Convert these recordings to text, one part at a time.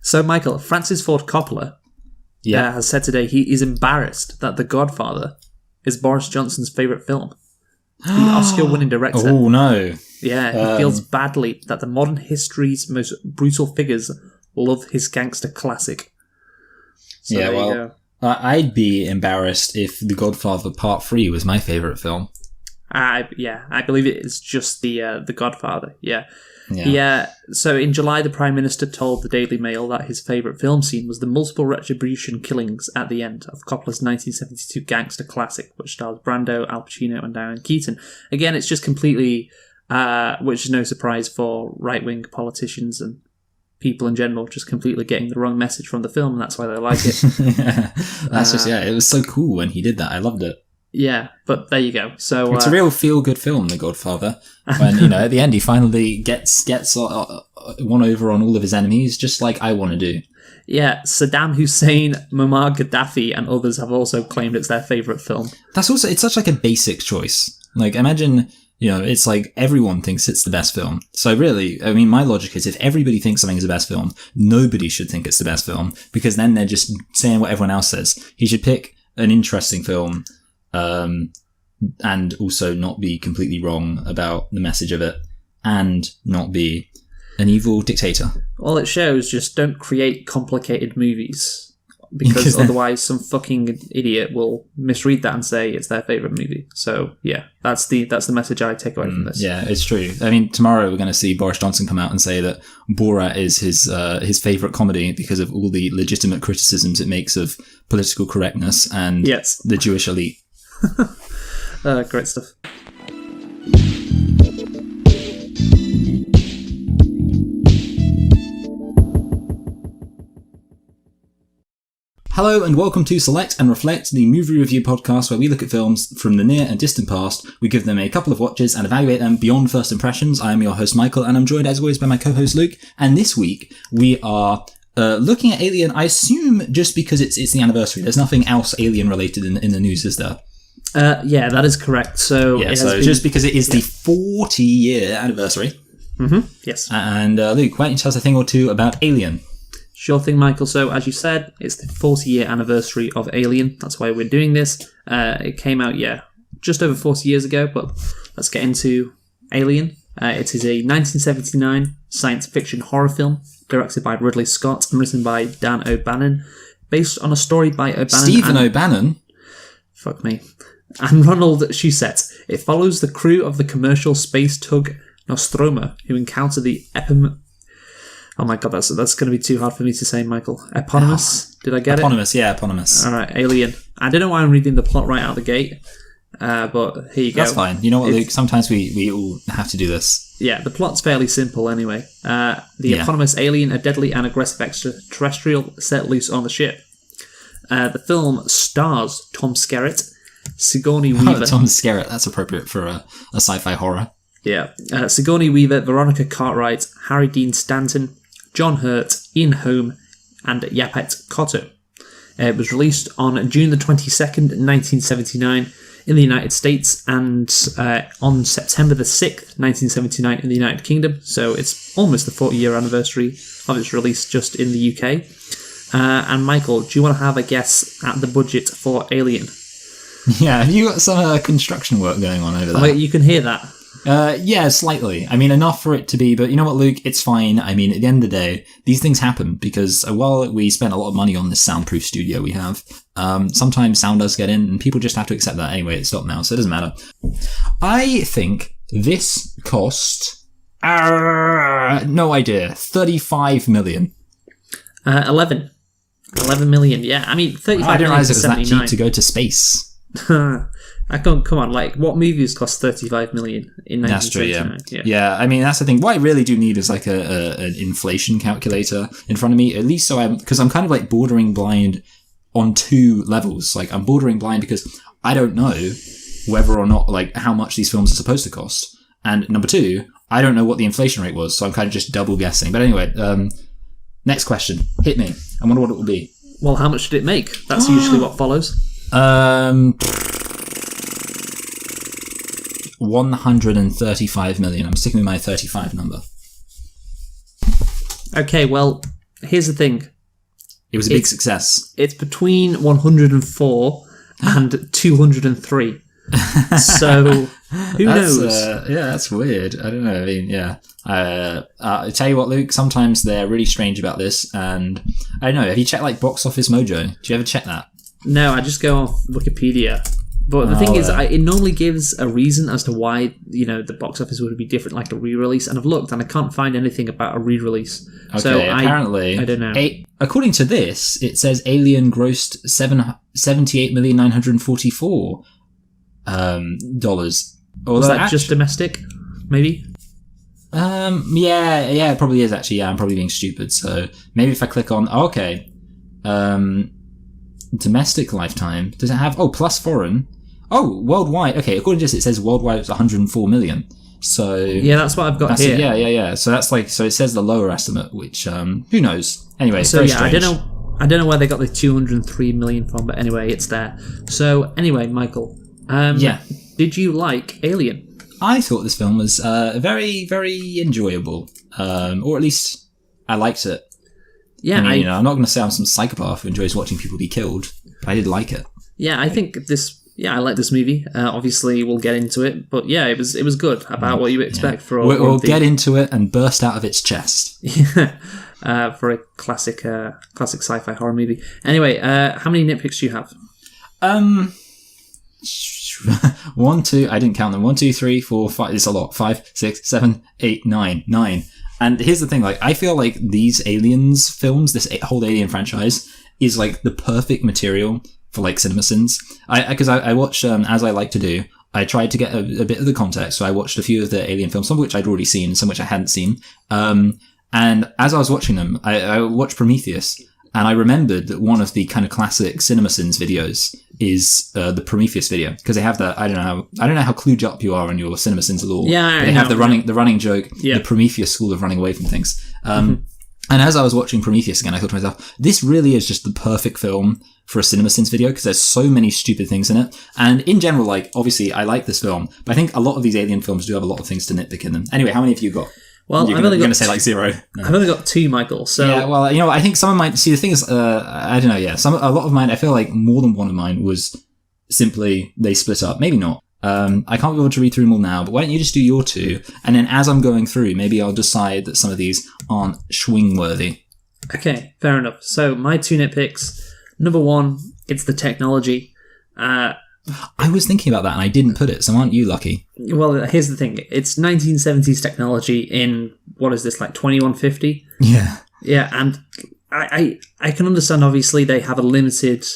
So, Michael, Francis Ford Coppola has said today he is embarrassed that The Godfather is Boris Johnson's favourite film. The Oscar-winning director. Oh, no. Yeah, he feels badly that the modern history's most brutal figures love his gangster classic. So yeah, well, I'd be embarrassed if The Godfather Part 3 was my favourite film. I believe it is just the Godfather. Yeah. So in July, the Prime Minister told the Daily Mail that his favourite film scene was the multiple retribution killings at the end of Coppola's 1972 gangster classic, which stars Brando, Al Pacino, and Diane Keaton. Again, it's just completely, which is no surprise for right-wing politicians and people in general, just completely getting the wrong message from the film, and that's why they like it. It was so cool when he did that. I loved it. Yeah, but there you go. So it's a real feel-good film, The Godfather. When at the end he finally gets one over on all of his enemies, just like I want to do. Yeah, Saddam Hussein, Muammar Gaddafi, and others have also claimed it's their favourite film. It's such like a basic choice. Like, imagine, it's like everyone thinks it's the best film. So really, I mean, my logic is if everybody thinks something is the best film, nobody should think it's the best film, because then they're just saying what everyone else says. He should pick an interesting film, and also not be completely wrong about the message of it, and not be an evil dictator. All it shows, just don't create complicated movies, because otherwise some fucking idiot will misread that and say it's their favourite movie. So yeah, that's the message I take away from this. Yeah, it's true. I mean, tomorrow we're going to see Boris Johnson come out and say that Borat is his favourite comedy because of all the legitimate criticisms it makes of political correctness and the Jewish elite. Great stuff. Hello and welcome to Select and Reflect, the movie review podcast where we look at films from the near and distant past. We give them a couple of watches and evaluate them beyond first impressions. I am your host Michael, and I'm joined as always by my co-host Luke. And this week we are looking at Alien, I assume just because it's the anniversary. There's nothing else Alien related in the news, is there? Yeah, that is correct. So just because it is the 40-year anniversary. Mm-hmm. Yes. And Luke, why don't you tell us a thing or two about Alien? Sure thing, Michael. So, as you said, it's the 40-year anniversary of Alien. That's why we're doing this. It came out, just over 40 years ago, but let's get into Alien. It is a 1979 science fiction horror film directed by Ridley Scott and written by Dan O'Bannon, based on a story by O'Bannon Stephen O'Bannon? Fuck me. And Ronald Shusett. It follows the crew of the commercial space tug Nostromo, who encounter the Oh my god, that's going to be too hard for me to say, Michael. Eponymous? Did I get Eponymous, yeah, Eponymous. Alright, Alien. I don't know why I'm reading the plot right out the gate, but here you go. That's fine. You know what, Luke? Sometimes we all have to do this. Yeah, the plot's fairly simple anyway. The eponymous alien, a deadly and aggressive extraterrestrial, set loose on the ship. The film stars Tom Skerritt, Sigourney Weaver. Tom Skerritt, that's appropriate for a sci-fi horror. Yeah. Sigourney Weaver, Veronica Cartwright, Harry Dean Stanton, John Hurt, Ian Holm, and Yaphet Kotto. It was released on June the 22nd, 1979 in the United States, and on September the 6th, 1979 in the United Kingdom. So it's almost the 40-year anniversary of its release just in the UK. And Michael, do you want to have a guess at the budget for Alien? Yeah, have you got some construction work going on over there? Oh, you can hear that. Yeah, slightly. I mean, enough for it to be, but you know what, Luke? It's fine. I mean, at the end of the day, these things happen because while we spent a lot of money on this soundproof studio we have, sometimes sound does get in and people just have to accept that anyway. It's stopped now, so it doesn't matter. I think this cost, no idea, 35 million. 11 million, yeah. I mean, 35 million. I didn't realize it was that cheap to go to space. Come on, like, what movies cost 35 million in 1979? That's true, yeah. I mean, that's the thing. What I really do need is like an inflation calculator in front of me, at least because I'm kind of like bordering blind on two levels. Like, I'm bordering blind because I don't know whether or not, like, how much these films are supposed to cost. And number two, I don't know what the inflation rate was, so I'm kind of just double guessing. But anyway, next question. Hit me. I wonder what it will be. Well, how much did it make? That's usually what follows. 135 million. I'm sticking with my 35 number. Okay, well, here's the thing. It was a big success. It's between 104 and 203. So, who knows? That's weird. I don't know. I mean, yeah. I tell you what, Luke, sometimes they're really strange about this, and I don't know. Have you checked like Box Office Mojo? Do you ever check that? No, I just go off Wikipedia. But the thing is, it normally gives a reason as to why, the box office would be different, like a re-release. And I've looked, and I can't find anything about a re-release. Okay, so apparently, I don't know. According to this, it says Alien grossed $78,944 dollars. Was that just domestic? Maybe. Yeah, it probably is actually. Yeah, I'm probably being stupid. So maybe if I click on, domestic lifetime, does it have? Oh, plus foreign. Oh, worldwide. Okay, according to this, it says worldwide it's 104 million. So yeah, that's what I've got here. Yeah. So that's it says the lower estimate, which who knows? Anyway, so very yeah, strange. I don't know where they got the 203 million from, but anyway, it's there. So anyway, Michael, did you like Alien? I thought this film was very, very enjoyable, or at least I liked it. Yeah, I mean, I'm not going to say I'm some psychopath who enjoys watching people be killed, but I did like it. Yeah, I think I like this movie. Obviously, we'll get into it, but yeah, it was good, about what you expect for. We'll get into it and burst out of its chest. For a classic sci-fi horror movie. Anyway, how many nitpicks do you have? 1, 2. I didn't count them. 1, 2, 3, 4, 5. It's a lot. 5, 6, 7, 8, 9. 9. And here's the thing, I feel like these Aliens films, this whole Alien franchise, is like the perfect material for like CinemaSins. Because I watch, as I like to do, I tried to get a bit of the context. So I watched a few of the Alien films, some of which I'd already seen, some which I hadn't seen. And as I was watching them, I watched Prometheus, and I remembered that one of the kind of classic CinemaSins videos is the Prometheus video, because they have that. I don't know how clued up you are on your CinemaSins lore. Yeah, they have the running joke, the Prometheus school of running away from things. And as I was watching Prometheus again, I thought to myself, this really is just the perfect film for a CinemaSins video, because there's so many stupid things in it. And in general, obviously, I like this film, but I think a lot of these Alien films do have a lot of things to nitpick in them. Anyway, how many have you got? Well, you're going to say like 0. No. I've only got 2, Michael. So yeah, well, I think some of mine. See, the thing is, I don't know. Yeah, a lot of mine. I feel like more than one of mine was simply they split up. Maybe not. I can't be able to read through them all now. But why don't you just do your 2, and then as I'm going through, maybe I'll decide that some of these aren't swing worthy. Okay, fair enough. So my 2 nitpicks. Number 1, it's the technology. I was thinking about that and I didn't put it, so aren't you lucky? Well, here's the thing. It's 1970s technology in, what is this, like 2150? Yeah. Yeah, and I can understand, obviously, they have a limited,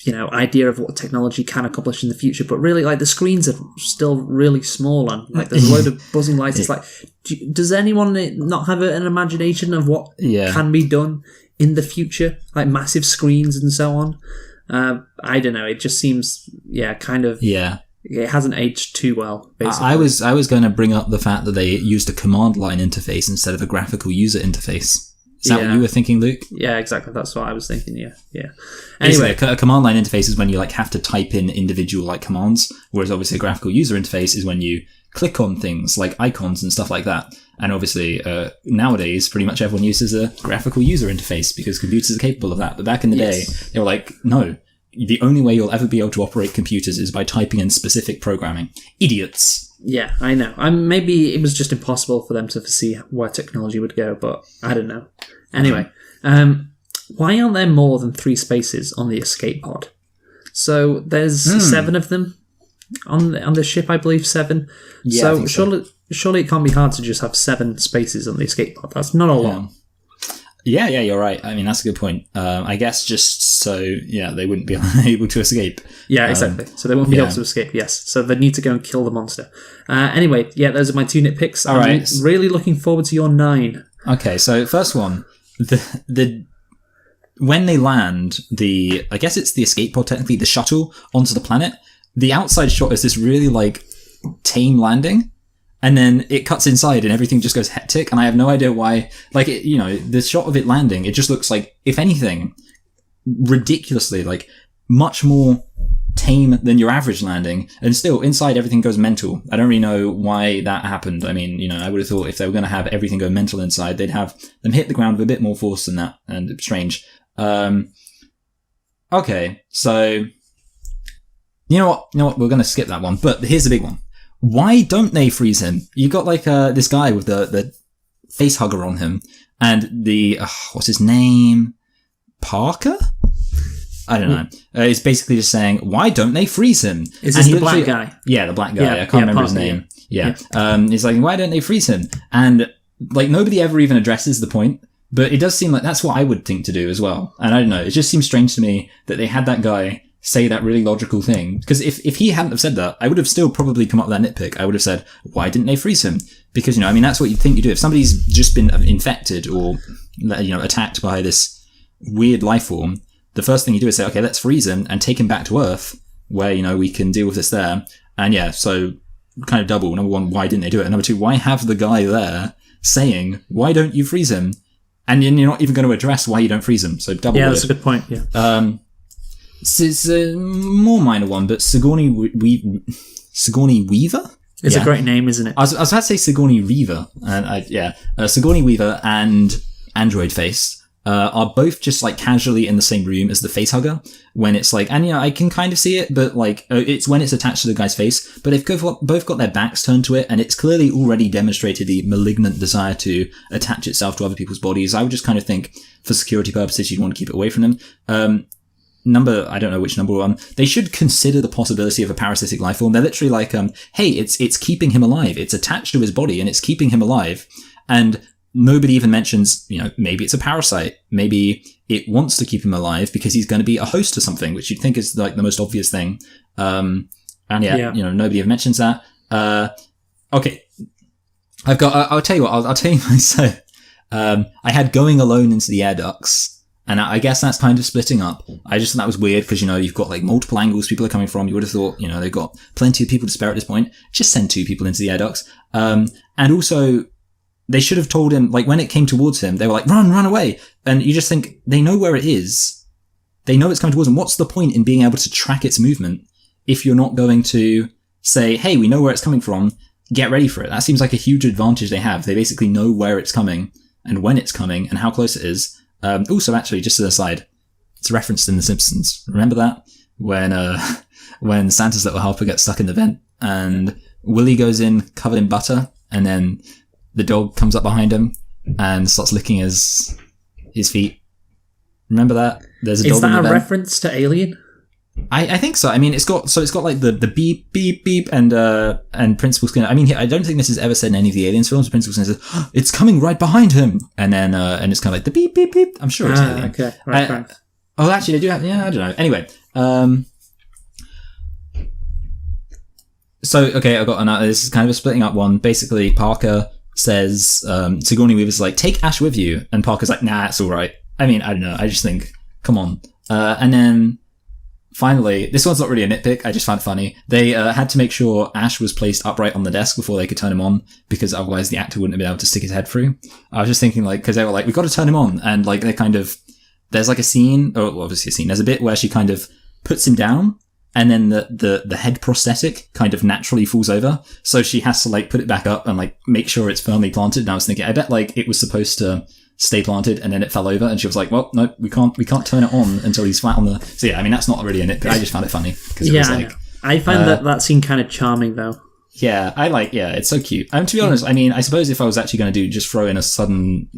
idea of what technology can accomplish in the future, but really, the screens are still really small, and, there's a load of buzzing lights. It's does anyone not have an imagination of what can be done in the future? Like massive screens and so on? I don't know. It just seems, kind of. Yeah. It hasn't aged too well, basically. I was going to bring up the fact that they used a command line interface instead of a graphical user interface. Is that what you were thinking, Luke? Yeah, exactly. That's what I was thinking. Yeah. Anyway, a command line interface is when you have to type in individual commands, whereas obviously a graphical user interface is when you click on things like icons and stuff like that. And obviously, nowadays, pretty much everyone uses a graphical user interface because computers are capable of that. But back in the day, they were like, no, the only way you'll ever be able to operate computers is by typing in specific programming. Idiots. Yeah, I know. Maybe it was just impossible for them to foresee where technology would go, but I don't know. Anyway, why aren't there more than 3 spaces on the escape pod? So there's 7 of them on the ship, I believe, 7. Yeah, so surely it can't be hard to just have 7 spaces on the escape pod. That's not a lot. Yeah, you're right. I mean, that's a good point. I guess just so, they wouldn't be able to escape. Yeah, exactly. So they won't be able to escape, yes. So they need to go and kill the monster. Anyway, those are my 2 nitpicks. All right. I'm really looking forward to your 9. Okay, so first one, when they land I guess it's the escape pod, technically, the shuttle onto the planet, the outside shot is this really, tame landing. And then it cuts inside and everything just goes hectic, and I have no idea why. The shot of it landing, it just looks like, if anything, ridiculously, much more tame than your average landing, and still inside everything goes mental. I don't really know why that happened. I mean, you know, I would have thought if they were going to have everything go mental inside, they'd have them hit the ground with a bit more force than that, and it's strange. Okay, so you know what, we're going to skip that one, but here's the big one. Why don't they freeze him? You got like this guy with the face hugger on him, and the what's his name? Parker? I don't know. It's basically just saying, why don't they freeze him? Is this the black guy? Yeah, the black guy. I can't remember his name. Yeah. It's like, why don't they freeze him? And like nobody ever even addresses the point, but it does seem like that's what I would think to do as well. And I don't know. It just seems strange to me that they had that guy say that really logical thing. Because if he hadn't have said that, I would have still probably come up with that nitpick. I would have said, why didn't they freeze him? Because, you know, I mean, that's what you'd think you do. If somebody's just been infected or, you know, attacked by this weird life form, the first thing you do is say, okay, let's freeze him and take him back to Earth, where, you know, we can deal with this there. And yeah, so kind of double. Number one, why didn't they do it? And number two, why have the guy there saying, why don't you freeze him? And you're not even going to address why you don't freeze him. So double. Yeah, that's a good point. Yeah. It's a more minor one, but Sigourney Weaver? It's a great name, isn't it? I was about to say Sigourney Weaver. And Sigourney Weaver and Android Face are both just like casually in the same room as the face hugger when it's like, and you know, I can kind of see it, but like it's when it's attached to the guy's face, but they've both got their backs turned to it, and it's clearly already demonstrated the malignant desire to attach itself to other people's bodies. I would just kind of think for security purposes, you'd want to keep it away from them. I don't know which number one, they should consider the possibility of a parasitic life form. They're literally like, hey, it's keeping him alive. It's attached to his body and it's keeping him alive. And nobody even mentions, you know, maybe it's a parasite. Maybe it wants to keep him alive because he's going to be a host to something, which you'd think is like the most obvious thing. You know, nobody even mentions that. Okay. I'll tell you what, I'll tell you myself. I had going alone into the air ducts. And I guess that's kind of splitting up. I just thought that was weird because, you know, you've got like multiple angles people are coming from. You would have thought, you know, they've got plenty of people to spare at this point. Just send 2 people into the air ducts. And also, they should have told him, like, when it came towards him, they were like, run away. And you just think, they know where it is. They know it's coming towards them. What's the point in being able to track its movement if you're not going to say, hey, we know where it's coming from, get ready for it? That seems like a huge advantage they have. They basically know where it's coming and when it's coming and how close it is. Also, actually, just as an aside, it's referenced in The Simpsons. Remember that? When Santa's little helper gets stuck in the vent and Willy goes in covered in butter and then the dog comes up behind him and starts licking his feet. Remember that? There's a dog in the vent. Is that a reference to Alien? I think so. I mean, it's got like the beep, beep, beep and Principal Skinner. I mean, I don't think this is ever said in any of the Aliens films. Principal Skinner says, oh, it's coming right behind him. And then, and it's kind of like the beep, beep, beep. I'm sure it's Alien. Okay. Right. Oh, actually, they do have, I don't know. Anyway, so, okay, I've got another, this is kind of a splitting up one. Basically, Parker says, Sigourney Weaver's like, take Ash with you. And Parker's like, nah, it's all right. I mean, I don't know. I just think, come on. And then, finally, this one's not really a nitpick, I just found it funny. They had to make sure Ash was placed upright on the desk before they could turn him on, because otherwise the actor wouldn't have been able to stick his head through. I was just thinking, like, because they were like, we've got to turn him on, and like, they kind of, there's like a scene, or obviously a scene, there's a bit where she kind of puts him down, and then the head prosthetic kind of naturally falls over, so she has to like put it back up and like make sure it's firmly planted, and I was thinking, I bet like it was supposed to stay planted and then it fell over, and she was like, well, no, we can't turn it on until he's flat on the... So yeah, I mean, that's not really a nitpick. I just found it funny. Yeah, was like, I find that scene kind of charming though. Yeah, it's so cute. To be honest, I mean, I suppose if I was actually going to just throw in a sudden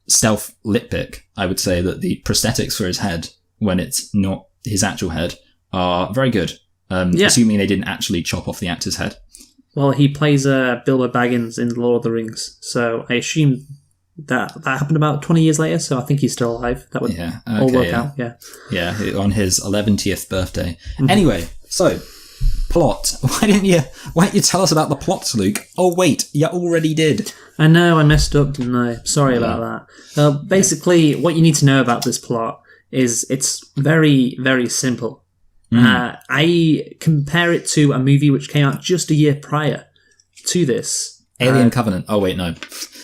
stealth lip pick, I would say that the prosthetics for his head, when it's not his actual head, are very good. Assuming they didn't actually chop off the actor's head. Well, he plays Bilbo Baggins in Lord of the Rings, so I assume that happened about 20 years later, so I think he's still alive. That would all work out, yeah. Yeah, on his 11th birthday. Mm-hmm. Anyway, so, plot. Why don't you tell us about the plot, Luke? Oh, wait, you already did. I know, I messed up, didn't I? Sorry about that. Basically, what you need to know about this plot is it's very, very simple. Mm. I compare it to a movie which came out just a year prior to this. Alien Covenant. Oh, wait, no.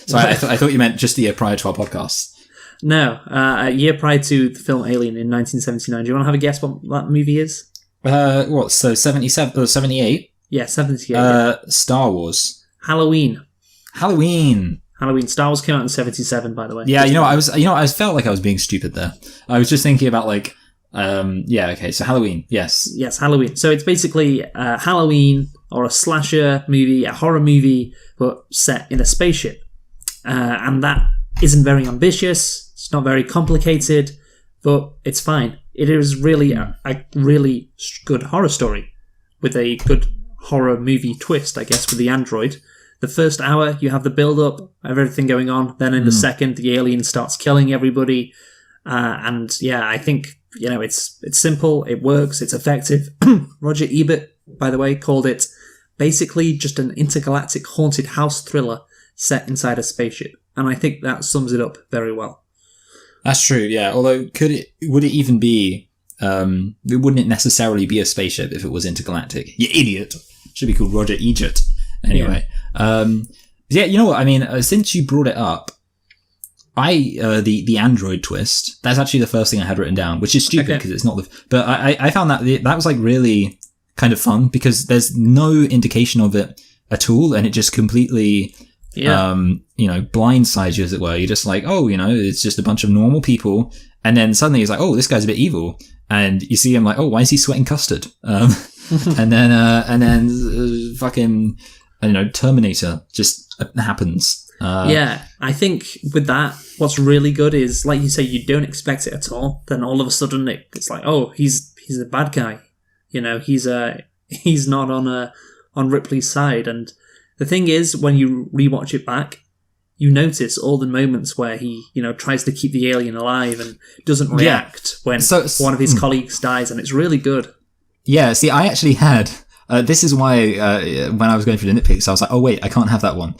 Sorry, I thought you meant just the year prior to our podcast. No, a year prior to the film Alien in 1979. Do you want to have a guess what that movie is? What? So 77 or 78? Yeah, 78. Star Wars. Halloween. Halloween. Star Wars came out in 77, by the way. Yeah, I felt like I was being stupid there. I was just thinking about like, okay, so Halloween, yes. Yes, Halloween. So it's basically Halloween or a slasher movie, a horror movie, but set in a spaceship. And that isn't very ambitious. It's not very complicated, but it's fine. It is really a really good horror story with a good horror movie twist, I guess, with the android. The first hour, you have the build-up of everything going on. Then in the second, the alien starts killing everybody. And yeah, I think, it's simple, it works, it's effective. Roger Ebert, by the way, called it basically just an intergalactic haunted house thriller set inside a spaceship. And I think that sums it up very well. That's true, yeah. Although, would it even be, wouldn't it necessarily be a spaceship if it was intergalactic? You idiot. Should be called Roger Ebert. Anyway. Yeah, you know what? I mean, since you brought it up, the android twist, that's actually the first thing I had written down, which is stupid because it's not but I found that was like really kind of fun because there's no indication of it at all. And it just completely, blindsides you, as it were. You're just like, it's just a bunch of normal people. And then suddenly it's like, oh, this guy's a bit evil. And you see him like, oh, why is he sweating custard? and then fucking, I don't know, Terminator just happens. I think with that, what's really good is, like you say, you don't expect it at all. Then all of a sudden, it's like, oh, he's a bad guy. He's not on Ripley's side. And the thing is, when you rewatch it back, you notice all the moments where he, tries to keep the alien alive and doesn't react when one of his colleagues dies, and it's really good. Yeah, see, I actually had... this is why when I was going through the nitpicks, I was like, oh wait, I can't have that one.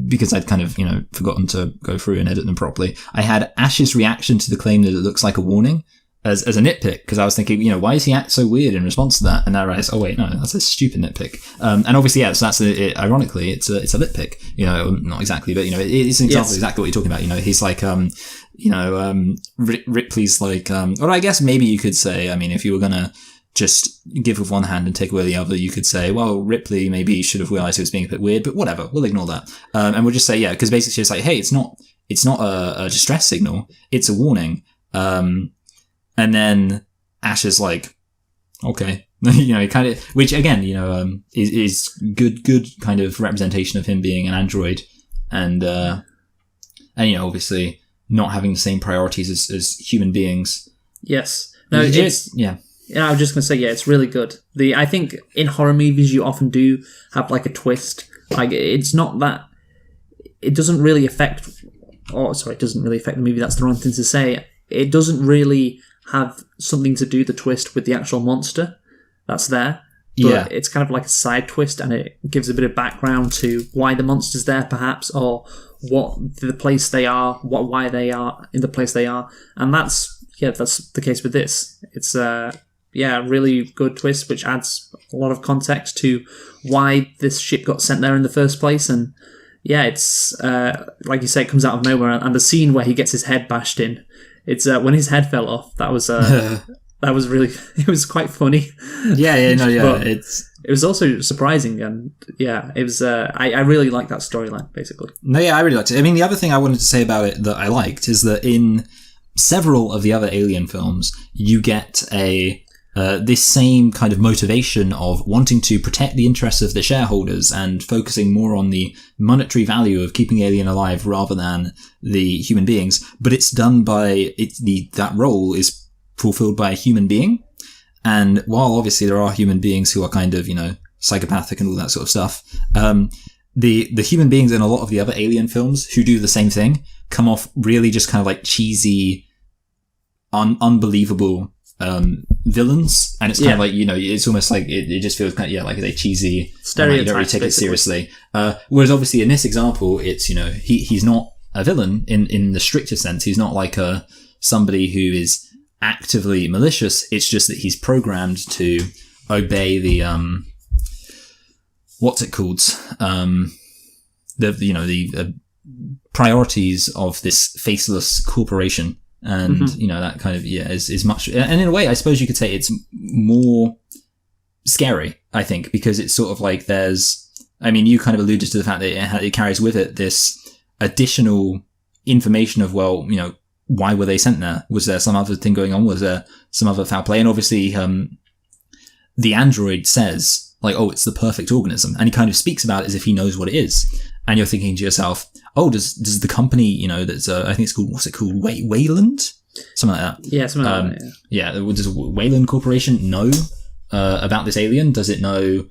Because I'd kind of, forgotten to go through and edit them properly. I had Ash's reaction to the claim that it looks like a warning as a nitpick, because I was thinking, why does he act so weird in response to that? And I realized, oh wait, no, that's a stupid nitpick. And obviously, so that's ironically, it's a nitpick, not exactly, but, it's an example of exactly what you're talking about. He's like, Ripley's like, or I guess maybe you could say, I mean, if you were gonna just give with one hand and take away the other, you could say, well, Ripley maybe should have realized it was being a bit weird, but whatever, we'll ignore that. And we'll just say, yeah, because basically it's like, hey, it's not a distress signal, it's a warning. And then Ash is like, okay, kind of, which again, is good kind of representation of him being an android and obviously not having the same priorities as human beings. Yes. No, Yeah, I was just going to say, it's really good. I think in horror movies you often do have like a twist. Like, it's not that... It doesn't really affect... it doesn't really affect the movie, that's the wrong thing to say. It doesn't really have something to do, the twist, with the actual monster that's there. But it's kind of like a side twist, and it gives a bit of background to why the monster's there, perhaps, or what the place they are, why they are in the place they are. And that's the case with this. It's... really good twist, which adds a lot of context to why this ship got sent there in the first place. And it's like you say, it comes out of nowhere. And the scene where he gets his head bashed in, it's when his head fell off. That was really, it was quite funny. It was also surprising, and it was. I really liked that storyline, basically. No, I really liked it. I mean, the other thing I wanted to say about it that I liked is that in several of the other Alien films, you get this same kind of motivation of wanting to protect the interests of the shareholders and focusing more on the monetary value of keeping the alien alive rather than the human beings. But it's done by that role is fulfilled by a human being. And while obviously there are human beings who are kind of, psychopathic and all that sort of stuff, the human beings in a lot of the other Alien films who do the same thing come off really just kind of like cheesy, unbelievable villains, and it's kind of like, it's almost like it just feels kind of like a cheesy stereotype. You don't really take it seriously. Whereas obviously in this example, it's he's not a villain in the stricter sense. He's not like somebody who is actively malicious. It's just that he's programmed to obey the what's it called? The priorities of this faceless corporation. and that kind of is much. And in a way, I suppose you could say it's more scary. I think because it's sort of like you kind of alluded to the fact that it carries with it this additional information of why were they sent there? Was there some other thing going on? Was there some other foul play? And obviously, the android says, it's the perfect organism. And he kind of speaks about it as if he knows what it is. And you're thinking to yourself, does the company, that's, I think it's called, what's it called? Wayland? Something like that. Yeah, something like that, yeah. Does Wayland Corporation know about this alien? Does it know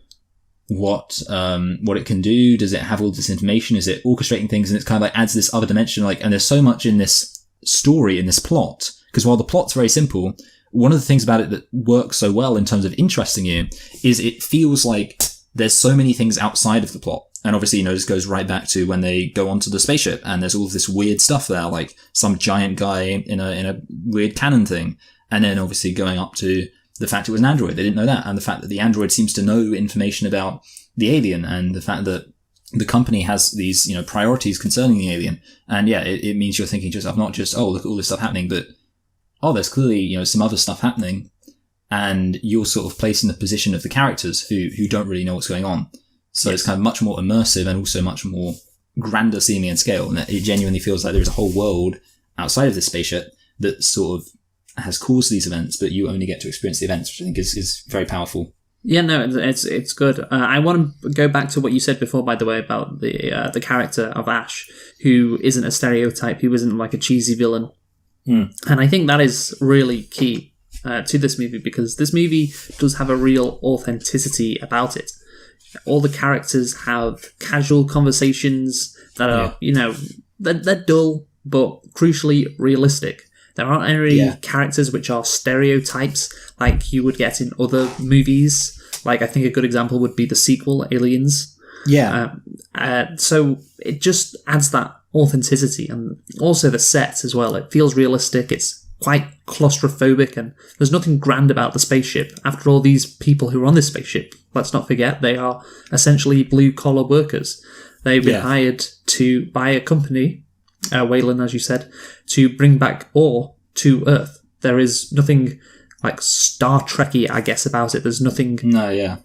what it can do? Does it have all this information? Is it orchestrating things? And it's kind of adds this other dimension, and there's so much in this story, in this plot, because while the plot's very simple, one of the things about it that works so well in terms of interesting you is it feels like there's so many things outside of the plot. And obviously, this goes right back to when they go onto the spaceship and there's all of this weird stuff there, like some giant guy in a weird cannon thing. And then obviously going up to the fact it was an android. They didn't know that. And the fact that the android seems to know information about the alien, and the fact that the company has these, priorities concerning the alien. And it means you're thinking to yourself, not just, look at all this stuff happening, but, there's clearly, some other stuff happening. And you're sort of placed in the position of the characters who don't really know what's going on. So It's kind of much more immersive and also much more grander seeming in scale. And it genuinely feels like there's a whole world outside of this spaceship that sort of has caused these events, but you only get to experience the events, which I think is very powerful. Yeah, no, it's good. I want to go back to what you said before, by the way, about the character of Ash, who isn't a stereotype, who isn't like a cheesy villain. And I think that is really key to this movie, because this movie does have a real authenticity about it. All the characters have casual conversations that are, they're dull, but crucially realistic. There aren't any characters which are stereotypes like you would get in other movies. Like, I think a good example would be the sequel, Aliens. Yeah. So it just adds that authenticity, and also the set as well. It feels realistic. It's quite claustrophobic, and there's nothing grand about the spaceship. After all, these people who are on this spaceship, let's not forget, they are essentially blue-collar workers. They've been hired by a company, Wayland, as you said, to bring back ore to Earth. There is nothing like Star Trek-y, I guess, about it. There's nothing... No, yeah.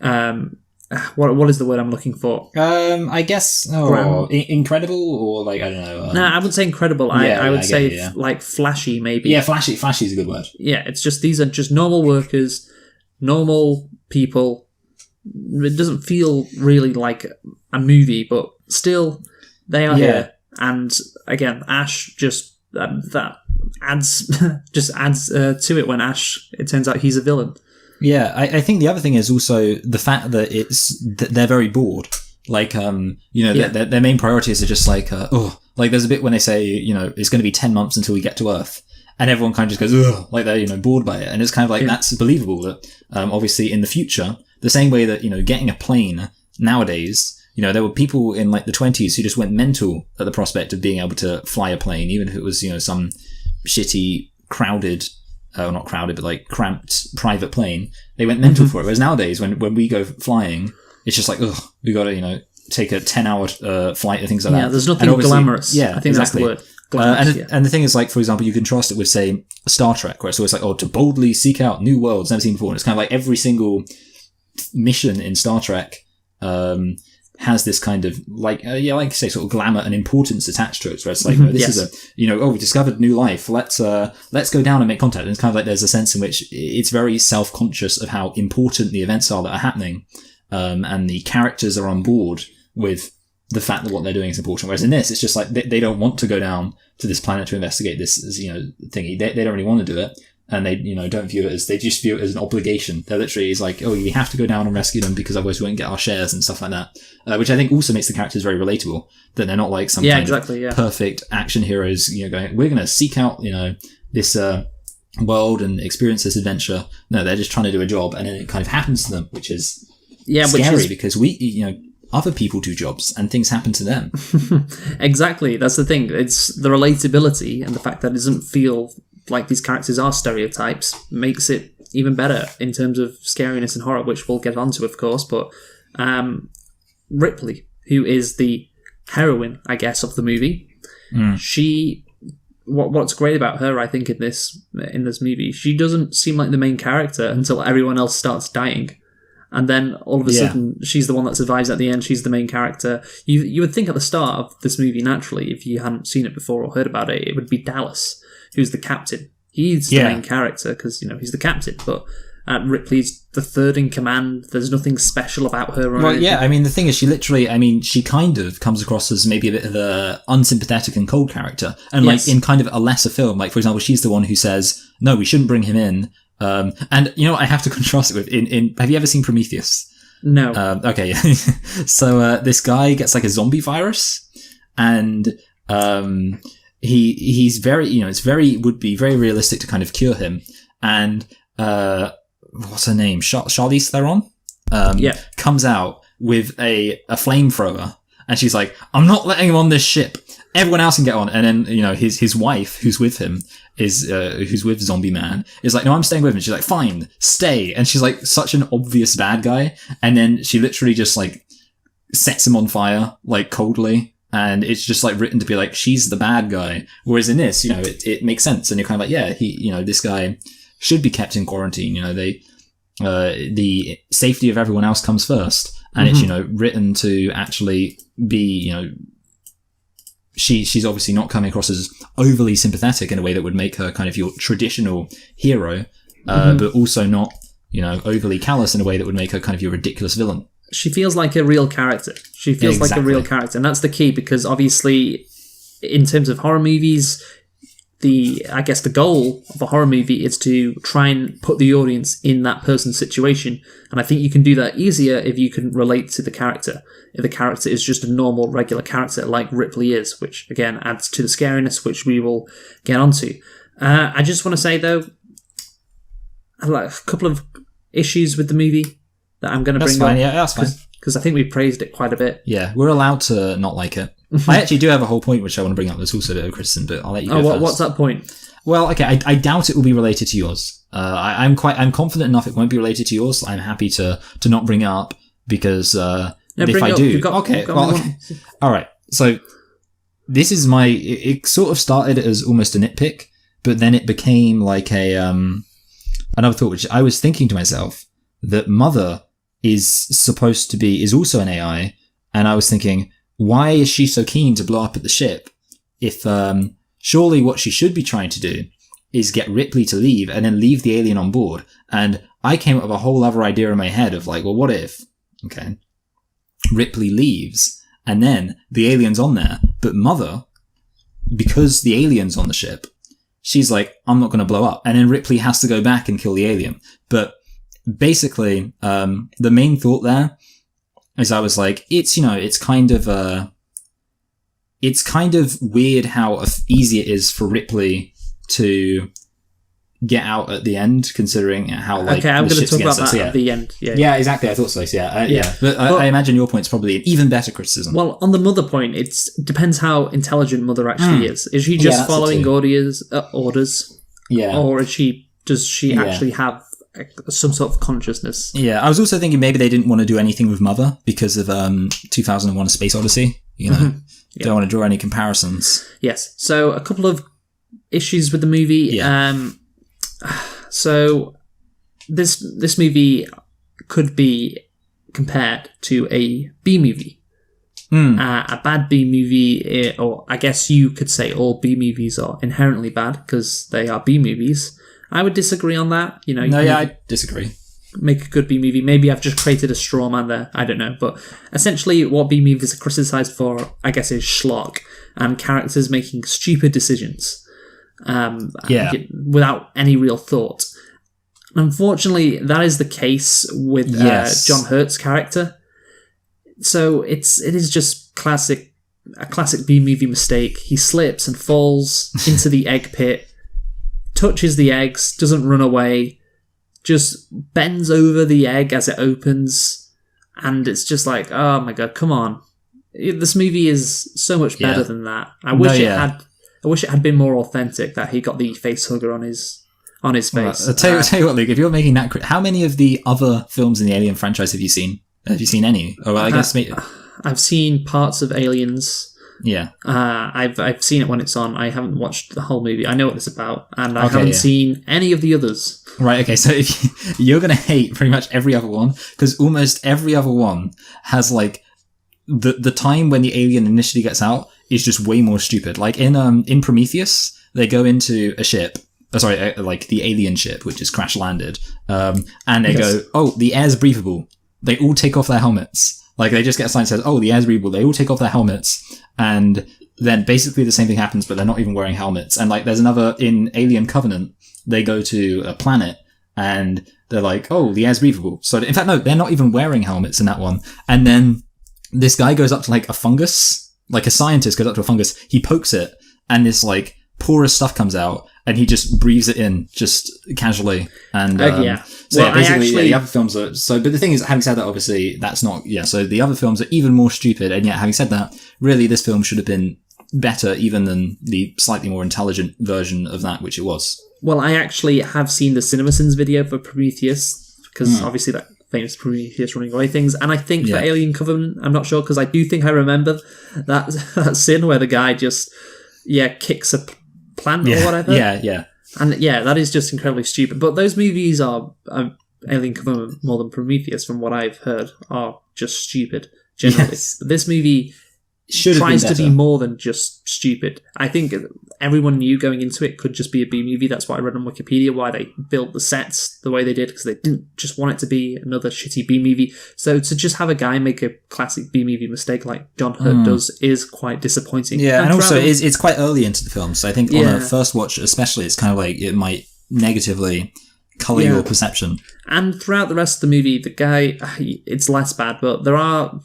What is the word I'm looking for? I guess... incredible, or I don't know. No, I wouldn't say incredible. I would say flashy, maybe. Yeah, flashy. Flashy is a good word. Yeah, it's just, these are just normal workers, normal people. It doesn't feel really like a movie, but still, they are here. And again, Ash just that adds to it when Ash, it turns out he's a villain. Yeah, I think the other thing is also the fact that they're very bored. Their main priorities are just there's a bit when they say, it's going to be 10 months until we get to Earth. And everyone kind of just goes, ugh, like they're, bored by it. And it's kind of that's believable that, obviously in the future, the same way that, getting a plane nowadays, there were people in the 20s who just went mental at the prospect of being able to fly a plane, even if it was, some shitty, crowded, not crowded, but cramped private plane. They went mental for it. Whereas nowadays, when we go flying, it's just ugh, we got to, take a 10-hour flight and things like that. Yeah, there's nothing glamorous. Yeah, I think exactly. That's the word. Glamorous, and the thing is, for example, you contrast it with, say, Star Trek, where it's always to boldly seek out new worlds never seen before. And it's kind of every single mission in Star Trek has this kind of like you say, sort of glamour and importance attached to it. Where it's this is we discovered new life. Let's go down and make contact. And it's kind of there's a sense in which it's very self-conscious of how important the events are that are happening, and the characters are on board with the fact that what they're doing is important. Whereas in this, it's just they don't want to go down to this planet to investigate this thingy. They don't really want to do it. And they, don't view it as, they just view it as an obligation. They're literally, it's we have to go down and rescue them because otherwise we won't get our shares and stuff like that. Which I think also makes the characters very relatable. That they're not some perfect action heroes, going, we're going to seek out, this, world and experience this adventure. No, they're just trying to do a job, and then it kind of happens to them, which is scary because other people do jobs and things happen to them. Exactly. That's the thing. It's the relatability and the fact that it doesn't feel like these characters are stereotypes makes it even better in terms of scariness and horror, which we'll get onto, of course. But Ripley, who is the heroine, I guess, of the movie, she what's great about her, I think, in this movie, she doesn't seem like the main character until everyone else starts dying. And then all of a sudden, she's the one that survives at the end. She's the main character. You would think at the start of this movie, naturally, if you hadn't seen it before or heard about it, it would be Dallas, who's the captain. He's the main character because, he's the captain. But Ripley's the third in command. There's nothing special about her. Well, yeah, I mean, the thing is, she kind of comes across as maybe a bit of a unsympathetic and cold character. And, like, in kind of a lesser film, like, for example, she's the one who says, no, we shouldn't bring him in. And I have to contrast it with have you ever seen Prometheus? No. Okay. So this guy gets like a zombie virus, and he's very would be very realistic to kind of cure him. And what's her name? Charlize Theron. Comes out with a flamethrower, and she's like, "I'm not letting him on this ship. Everyone else can get on." And then his wife, who's with him, who's with Zombie Man, is like, "No, I'm staying with him." She's like, "Fine, stay." And she's like such an obvious bad guy, and then she literally just like sets him on fire like coldly, and it's just like written to be like she's the bad guy. Whereas in this, it makes sense, and you're kind of like, yeah, this guy should be kept in quarantine. The safety of everyone else comes first, and it's written to actually be She's obviously not coming across as overly sympathetic in a way that would make her kind of your traditional hero, but also not, overly callous in a way that would make her kind of your ridiculous villain. She feels like a real character. Like a real character, and that's the key, because obviously, in terms of horror movies, the goal of a horror movie is to try and put the audience in that person's situation, and I think you can do that easier if you can relate to the character. If the character is just a normal, regular character like Ripley is, which again adds to the scariness, which we will get onto. I just want to say though, I have like a couple of issues with the movie that I'm going to bring up. Yeah, that's fine. Because I think we praised it quite a bit. Yeah, we're allowed to not like it. I actually do have a whole point which I want to bring up that's also a bit of criticism, but I'll let you go first. What's that point? Well, okay, I doubt it will be related to yours. I'm confident enough it won't be related to yours. I'm happy to not bring it up because if I do, all right. So this is it sort of started as almost a nitpick, but then it became like another thought, which I was thinking to myself that Mother is also an AI, and I was thinking, why is she so keen to blow up at the ship? If surely what she should be trying to do is get Ripley to leave and then leave the alien on board. And I came up with a whole other idea in my head of like, well, what if, Ripley leaves and then the alien's on there, but Mother, because the alien's on the ship, she's like, I'm not going to blow up. And then Ripley has to go back and kill the alien. But basically, the main thought there is I was like, it's kind of weird how easy it is for Ripley to get out at the end, considering how like I'm the going to ship's talk about against that us. at the end. Yeah, exactly. I thought so. Yeah. But I imagine your point's probably an even better criticism. Well, on the Mother point, it depends how intelligent Mother actually is. Is she just following orders? Yeah. Or does she actually have some sort of consciousness? Yeah, I was also thinking maybe they didn't want to do anything with Mother because of 2001: A Space Odyssey. Don't want to draw any comparisons. Yes. So a couple of issues with the movie. Yeah. So this movie could be compared to a B movie. A bad B movie, or I guess you could say all B movies are inherently bad because they are B movies. I would disagree on that. I disagree. Make a good B movie. Maybe I've just created a straw man there. I don't know. But essentially what B movies are criticised for, I guess, is schlock and characters making stupid decisions without any real thought. Unfortunately, that is the case with John Hurt's character. So it is just a classic B movie mistake. He slips and falls into the egg pit, touches the eggs, doesn't run away, just bends over the egg as it opens, and it's just like, oh my god, come on. This movie is so much better than that. I wish it had been more authentic, that he got the face hugger on his face. I'll tell you what, Luke, if you're making that... how many of the other films in the Alien franchise have you seen? Have you seen any? Oh, well, I guess... I've seen parts of Aliens. Yeah. I've seen it when it's on. I haven't watched the whole movie. I know what it's about, and I haven't seen any of the others. Right, okay, so if you're going to hate pretty much every other one, because almost every other one has, like, the time when the alien initially gets out is just way more stupid. Like, in Prometheus, they go into a ship, like, the alien ship, which is crash-landed, and they go, oh, the air's breathable. They all take off their helmets. Like, they just get a sign that says, oh, the air's breathable. They all take off their helmets, and then basically the same thing happens, but they're not even wearing helmets. And, like, there's another, in Alien Covenant, they go to a planet, and they're like, oh, the air's breathable. So, in fact, no, they're not even wearing helmets in that one. And then this guy goes up to, like, a fungus, like a scientist goes up to a fungus, he pokes it, and this, like, porous stuff comes out, and he just breathes it in, just casually. And, So, well, basically, the other films are, but the thing is, having said that, obviously, that's not, so the other films are even more stupid, and yet, having said that, really, this film should have been better even than the slightly more intelligent version of that, which it was. Well, I actually have seen the CinemaSins video for Prometheus, because obviously that famous Prometheus running away things, and I think for Alien Covenant, I'm not sure, because I do think I remember that scene where the guy just, kicks a plant or whatever. Yeah. And that is just incredibly stupid. But those movies are, Alien Covenant more than Prometheus, from what I've heard, are just stupid, generally. Yes. But this movie tries to be more than just stupid. I think everyone knew going into it could just be a B movie. That's what I read on Wikipedia, why they built the sets the way they did, because they didn't just want it to be another shitty B movie. So to just have a guy make a classic B movie mistake like John Hurt does is quite disappointing. Yeah, and also it's quite early into the film, so I think on a first watch especially, it's kind of like it might negatively colour your perception. And throughout the rest of the movie, the guy, it's less bad, but there are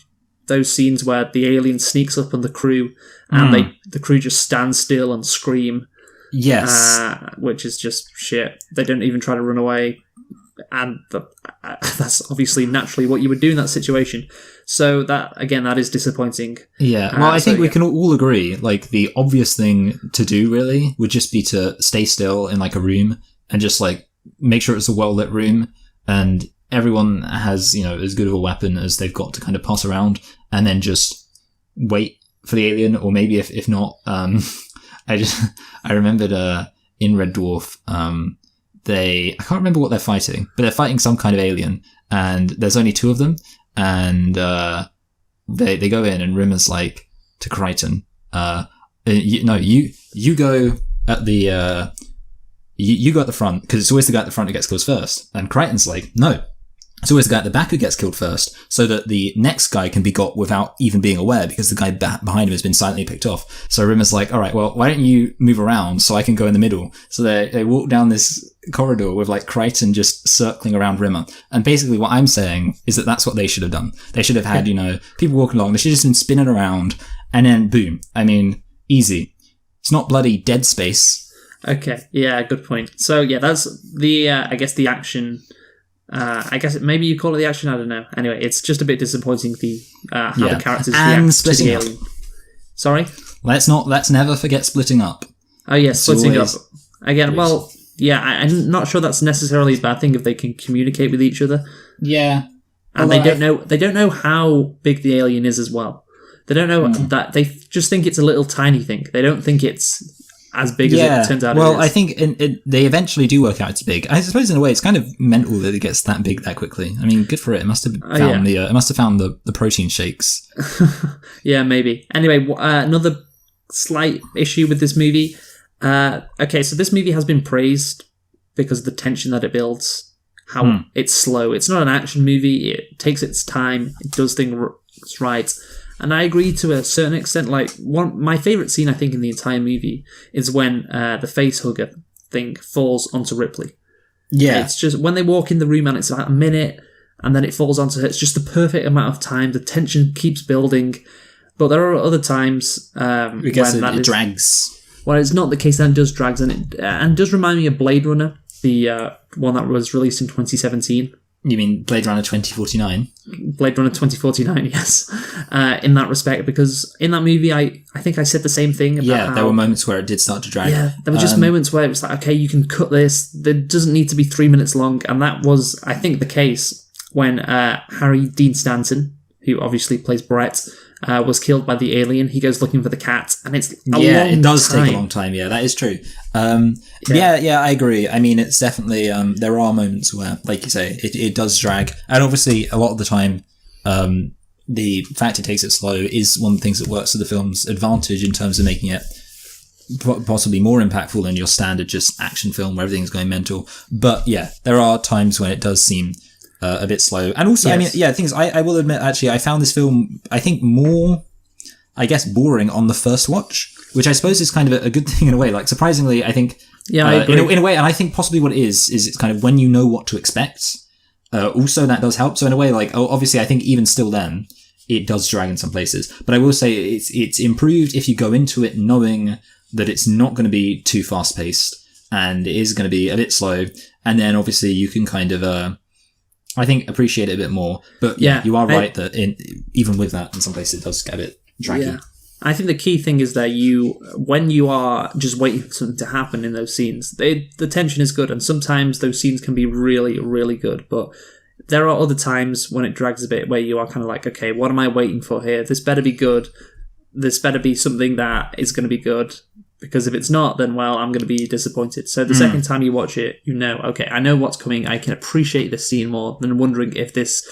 those scenes where the alien sneaks up on the crew and the crew just stand still and scream. Yes. Which is just shit. They don't even try to run away. And that's obviously naturally what you would do in that situation. So that is disappointing. Yeah. Well, I think we can all agree, like, the obvious thing to do really would just be to stay still in, like, a room and just, like, make sure it's a well-lit room, and everyone has, as good of a weapon as they've got to kind of pass around, and then just wait for the alien, or maybe if not, I remembered in Red Dwarf, I can't remember what they're fighting, but they're fighting some kind of alien, and there's only two of them, and they go in, and Rimmer's like to Crichton, you go at the you go at the front, because it's always the guy at the front who gets killed first, and Crichton's like, no. It's always the guy at the back who gets killed first, so that the next guy can be got without even being aware, because the guy behind him has been silently picked off. So Rimmer's like, all right, well, why don't you move around so I can go in the middle? So they walk down this corridor with, like, Crichton just circling around Rimmer. And basically what I'm saying is that that's what they should have done. They should have had, people walking along. They should have just been spinning around, and then boom. I mean, easy. It's not bloody Dead Space. Okay, yeah, good point. So that's the, I guess the action... I guess maybe you call it the action, I don't know. Anyway, it's just a bit disappointing how the characters react to the alien. Sorry? Let's never forget splitting up. Oh yeah, splitting up. Again, well, I'm not sure that's necessarily a bad thing if they can communicate with each other. Yeah. And they don't know how big the alien is as well. They don't know that, they just think it's a little tiny thing. They don't think it's as big as it turns out. Well, I think they eventually do work out it's big. I suppose in a way it's kind of mental that it gets that big that quickly. I mean, good for it. It must have found it must have found the protein shakes. Yeah, maybe. Anyway, another slight issue with this movie. Okay, so this movie has been praised because of the tension that it builds. How it's slow. It's not an action movie. It takes its time. It does things right. And I agree to a certain extent. Like, my favourite scene, I think, in the entire movie is when the facehugger thing falls onto Ripley. Yeah. It's just, when they walk in the room and it's about a minute, and then it falls onto her, it's just the perfect amount of time. The tension keeps building. But there are other times when it drags. Well, it's not the case that it does drags, and it does remind me of Blade Runner, the one that was released in 2017. You mean Blade Runner 2049? Blade Runner 2049, yes. In that respect, because in that movie, I think I said the same thing about how... there were moments where it did start to drag. Yeah, there were just moments where it was like, okay, you can cut this. It doesn't need to be 3 minutes long. And that was, I think, the case when Harry Dean Stanton, who obviously plays Brett, was killed by the alien. He goes looking for the cat, and it's a long it does time. take a long time. Yeah, that is true. Yeah, I agree. I mean, it's definitely there are moments where, like you say, it does drag, and obviously a lot of the time, the fact it takes it slow is one of the things that works to the film's advantage in terms of making it possibly more impactful than your standard just action film where everything's going mental. But yeah, there are times when it does seem a bit slow. And also, I mean, yeah, things I will admit, actually, I found this film, I think, more, I guess, boring on the first watch, which I suppose is kind of a good thing in a way. Like, surprisingly, I think, I agree. in a way, and I think possibly what it is it's kind of when you know what to expect. Also, that does help. So in a way, like, obviously, I think even still then, it does drag in some places. But I will say it's improved if you go into it knowing that it's not going to be too fast paced and it is going to be a bit slow. And then obviously you can kind of, I think, appreciate it a bit more. But yeah, you are right that even with that, in some places it does get a bit draggy. Yeah. I think the key thing is that when you are just waiting for something to happen in those scenes, the tension is good, and sometimes those scenes can be really, really good. But there are other times when it drags a bit where you are kind of like, okay, what am I waiting for here? This better be good. This better be something that is going to be good. Because if it's not, then, well, I'm going to be disappointed. So the second time you watch it, you know, okay, I know what's coming. I can appreciate this scene more than wondering if this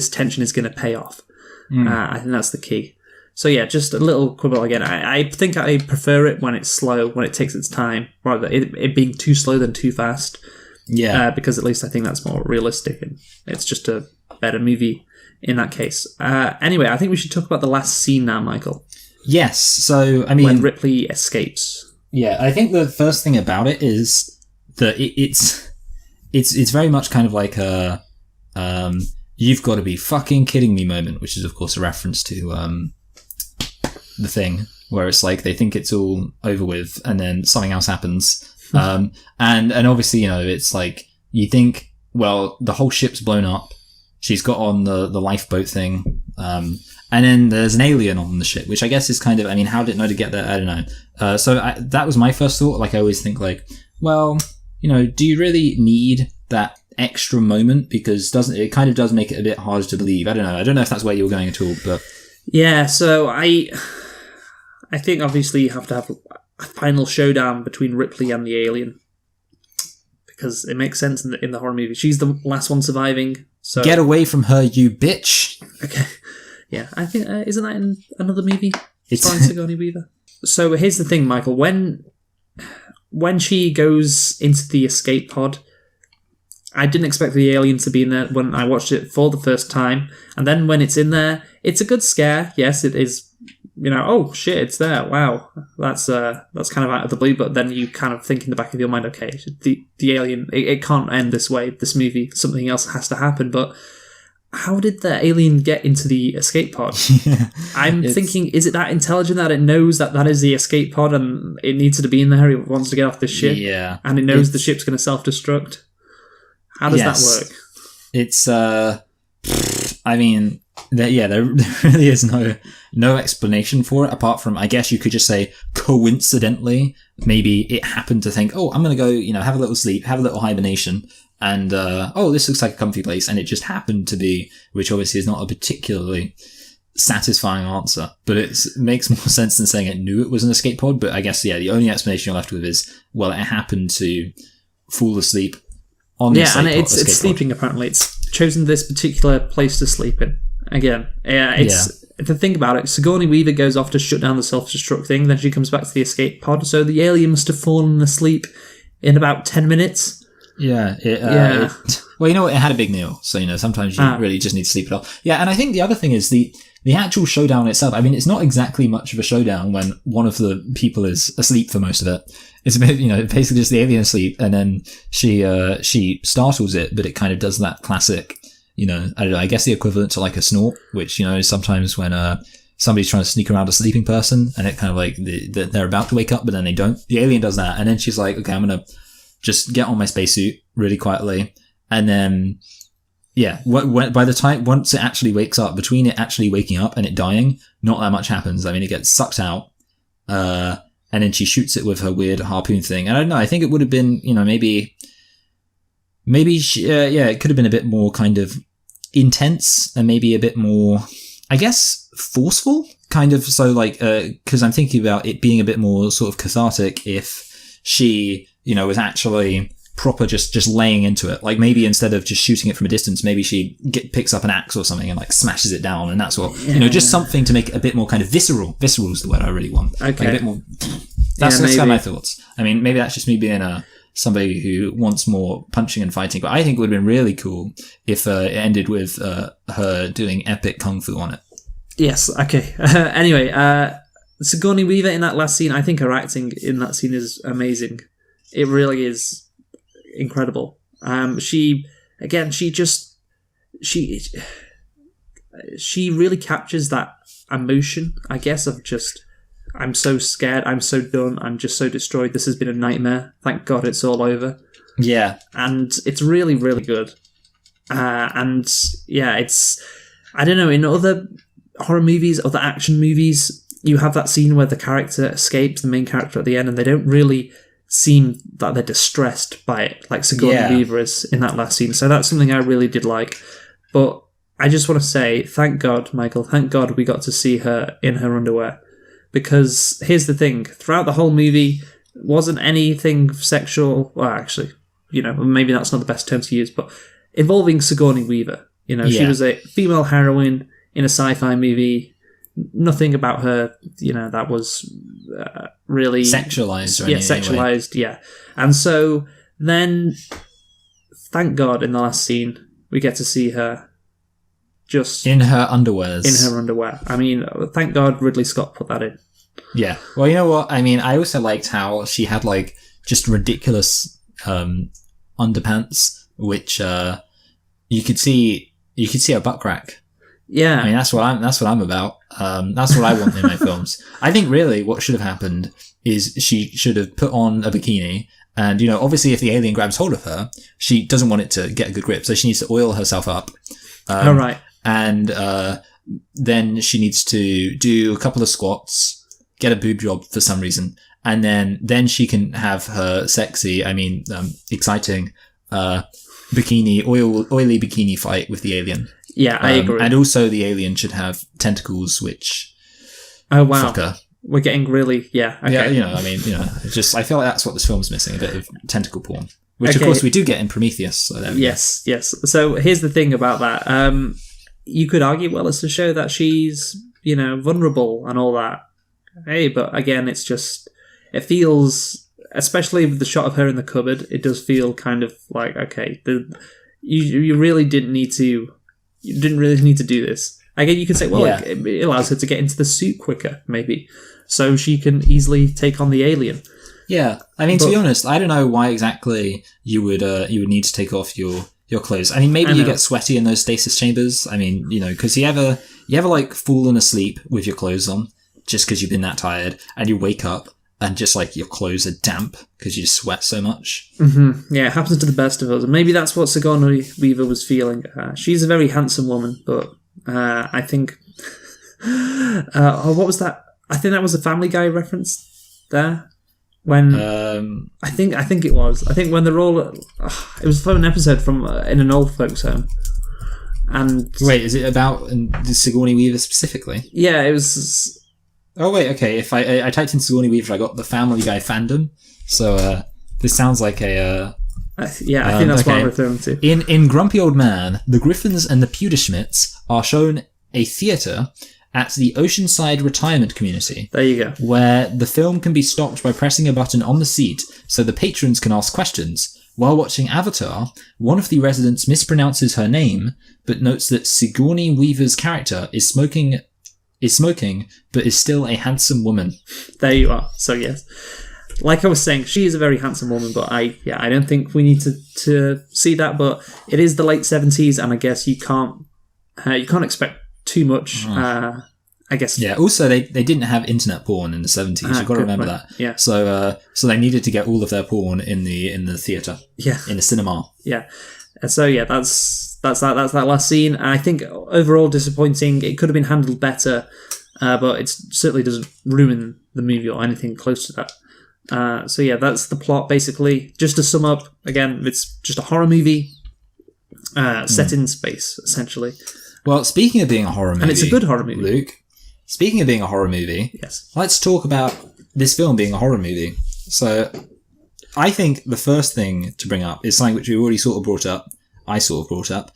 tension is going to pay off. I think that's the key. So yeah, just a little quibble again. I think I prefer it when it's slow, when it takes its time, rather than it being too slow than too fast. Yeah. Because at least I think that's more realistic, and it's just a better movie in that case. Anyway, I think we should talk about the last scene now, Michael. Yes. So, I mean, when Ripley escapes. Yeah, I think the first thing about it is that it's very much kind of like a you've got to be fucking kidding me moment, which is of course a reference to The Thing, where it's like they think it's all over with and then something else happens. And obviously, you know, it's like you think, well, the whole ship's blown up. She's got on the lifeboat thing. And then there's an alien on the ship, which I guess is kind of, I mean, how did it know to get there? I don't know. That was my first thought. Like, I always think like, well, you know, do you really need that extra moment? Because it kind of does make it a bit harder to believe. I don't know. I don't know if that's where you were going at all, but. Yeah, so I think obviously you have to have a final showdown between Ripley and the alien. Because it makes sense in the horror movie. She's the last one surviving. So get away from her, you bitch. Okay. Yeah, I think, isn't that in another movie? Starring Sigourney Weaver. So here's the thing, Michael. When she goes into the escape pod, I didn't expect the alien to be in there when I watched it for the first time. And then when it's in there, it's a good scare. Yes, it is, you know, oh shit, it's there. Wow. That's kind of out of the blue. But then you kind of think in the back of your mind, okay, the alien, it can't end this way, this movie. Something else has to happen. But how did the alien get into the escape pod? I'm thinking, is it that intelligent that it knows that is the escape pod and it needs to be in there? It wants to get off this ship. Yeah. And it knows the ship's going to self-destruct. How does that work? It's, I mean, there really is no explanation for it apart from, I guess you could just say, coincidentally, maybe it happened to think, oh, I'm going to go, you know, have a little sleep, have a little hibernation. And, this looks like a comfy place. And it just happened to be, which obviously is not a particularly satisfying answer, but it makes more sense than saying it knew it was an escape pod. But I guess, yeah, the only explanation you're left with is, well, it happened to fall asleep on the escape pod. Yeah, and it's sleeping, apparently. It's chosen this particular place to sleep in. Again, to think about it, Sigourney Weaver goes off to shut down the self-destruct thing, then she comes back to the escape pod, so the alien must have fallen asleep in about 10 minutes. Yeah. Well, you know what? It had a big meal, so, you know, sometimes you really just need to sleep it off. Yeah, and I think the other thing is the actual showdown itself. I mean, it's not exactly much of a showdown when one of the people is asleep for most of it. It's a bit, you know, basically just the alien asleep, and then she startles it, but it kind of does that classic, you know, I don't know, I guess the equivalent to like a snort, which, you know, sometimes when somebody's trying to sneak around a sleeping person, and it kind of like they're about to wake up, but then they don't. The alien does that, and then she's like, okay, I'm gonna just get on my spacesuit really quietly. And then, yeah, by the time, once it actually wakes up, between it actually waking up and it dying, not that much happens. I mean, it gets sucked out, and then she shoots it with her weird harpoon thing. And I don't know, I think it would have been, you know, maybe she, it could have been a bit more kind of intense and maybe a bit more, I guess, forceful, kind of. So like, because I'm thinking about it being a bit more sort of cathartic if she, was actually proper just laying into it. Like maybe instead of just shooting it from a distance, maybe she picks up an axe or something and like smashes it down, and that's what just something to make it a bit more kind of visceral. Visceral is the word I really want. Okay. Like a bit more. That's kind of my thoughts. I mean, maybe that's just me being somebody who wants more punching and fighting, but I think it would have been really cool if it ended with her doing epic kung fu on it. Yes. Okay. Anyway, Sigourney Weaver in that last scene, I think her acting in that scene is amazing. It really is incredible. She really captures that emotion, I guess, of just, I'm so scared, I'm so done, I'm just so destroyed, this has been a nightmare, thank God it's all over. Yeah. And it's really, really good. And yeah, it's, I don't know, in other horror movies, other action movies, you have that scene where the character escapes, the main character at the end, and they don't really seem that they're distressed by it, like Sigourney Weaver is in that last scene. So that's something I really did like. But I just want to say, thank God, Michael, thank God we got to see her in her underwear. Because here's the thing, throughout the whole movie, wasn't anything sexual, well, actually, maybe that's not the best term to use, but involving Sigourney Weaver. She was a female heroine in a sci-fi movie. Nothing about her, that was really sexualized. Sexualized, yeah. And so then, thank God, in the last scene, we get to see her just in her underwears. In her underwear. I mean, thank God Ridley Scott put that in. Yeah. Well, you know what? I mean, I also liked how she had like just ridiculous underpants, which you could see her butt crack. Yeah. I mean, that's what I'm about. That's what I want in my films. I think really what should have happened is she should have put on a bikini, and obviously if the alien grabs hold of her, she doesn't want it to get a good grip, so she needs to oil herself up. All right. And then she needs to do a couple of squats, get a boob job for some reason, and then she can have her sexy, exciting oily bikini fight with the alien. Yeah, I agree. And also the alien should have tentacles, which... Oh, wow. Fucker. We're getting really... Yeah, okay. Yeah, I feel like that's what this film's missing, a bit of tentacle porn. Which, of course, we do get in Prometheus. So there we go. Yes. So here's the thing about that. You could argue, well, it's to show that she's, vulnerable and all that. Hey, but again, it's just... It feels... Especially with the shot of her in the cupboard, it does feel kind of like, okay, you really didn't need to... You didn't really need to do this. Again, you could say, well, it allows her to get into the suit quicker, maybe, so she can easily take on the alien. Yeah, to be honest, I don't know why exactly you would need to take off your clothes. I mean, maybe you get sweaty in those stasis chambers. I mean, because you ever like fallen asleep with your clothes on just because you've been that tired, and you wake up and just like your clothes are damp because you sweat so much. Mm-hmm. Yeah, it happens to the best of us. Maybe that's what Sigourney Weaver was feeling. She's a very handsome woman, but I think... what was that? I think that was a Family Guy reference there. When I think it was. I think when they're all... it was from an episode from in an old folks' home. And wait, is it about Sigourney Weaver specifically? Yeah, it was... Oh wait, okay. If I typed in Sigourney Weaver, I got the Family Guy fandom. So this sounds like a. I think that's what I'm referring to. In Grumpy Old Man, the Griffins and the Pewterschmidts are shown a theatre at the Oceanside Retirement Community. There you go. Where the film can be stopped by pressing a button on the seat, so the patrons can ask questions. While watching Avatar, one of the residents mispronounces her name, but notes that Sigourney Weaver's character is smoking, but is still a handsome woman. There you are. So yes, like I was saying, she is a very handsome woman. But I don't think we need to see that. But it is the late 70s, and I guess you can't expect too much. I guess. Yeah. Also, they didn't have internet porn in the 70s. You've got to remember that. Yeah. So they needed to get all of their porn in the theatre. Yeah. In the cinema. Yeah. So yeah, that's that last scene. I think overall disappointing. It could have been handled better, but it certainly doesn't ruin the movie or anything close to that. So yeah, that's the plot basically. Just to sum up, again, it's just a horror movie set in space, essentially. Well, speaking of being a horror movie, and it's a good horror movie, Luke, speaking of being a horror movie, Yes. let's talk about this film being a horror movie. So, I think the first thing to bring up is something which we already sort of brought up. I sort of brought up,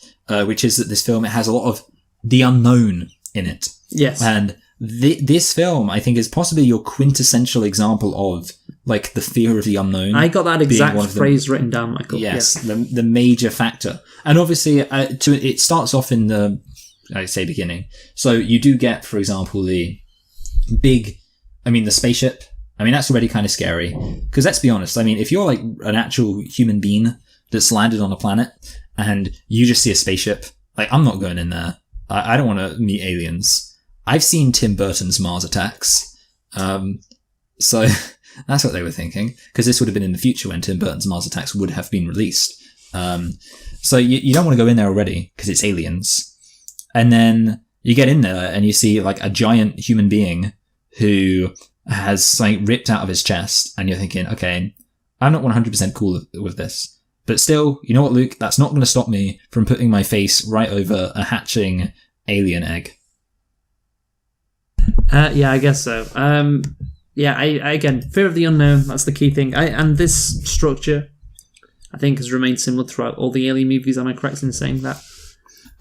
which is that this film, it has a lot of the unknown in it. Yes. And this film, I think, is possibly your quintessential example of, like, the fear of the unknown. I got that exact one of the- phrase written down, Michael. Yes, the major factor. And obviously, it starts off in the, I say, beginning. So you do get, for example, the spaceship. I mean, that's already kind of scary. Because let's be honest, I mean, if you're like an actual human being that's landed on a planet and you just see a spaceship, like, I'm not going in there. I don't want to meet aliens. I've seen Tim Burton's Mars Attacks. So that's what they were thinking. Because this would have been in the future when Tim Burton's Mars Attacks would have been released. So you don't want to go in there already because it's aliens. And then you get in there and you see like a giant human being who has something ripped out of his chest. And you're thinking, okay, I'm not 100% cool with this. But still, you know what, Luke? That's not going to stop me from putting my face right over a hatching alien egg. Yeah, I guess so. I again, fear of the unknown, that's the key thing. And this structure, I think, has remained similar throughout all the Alien movies. Am I correct in saying that?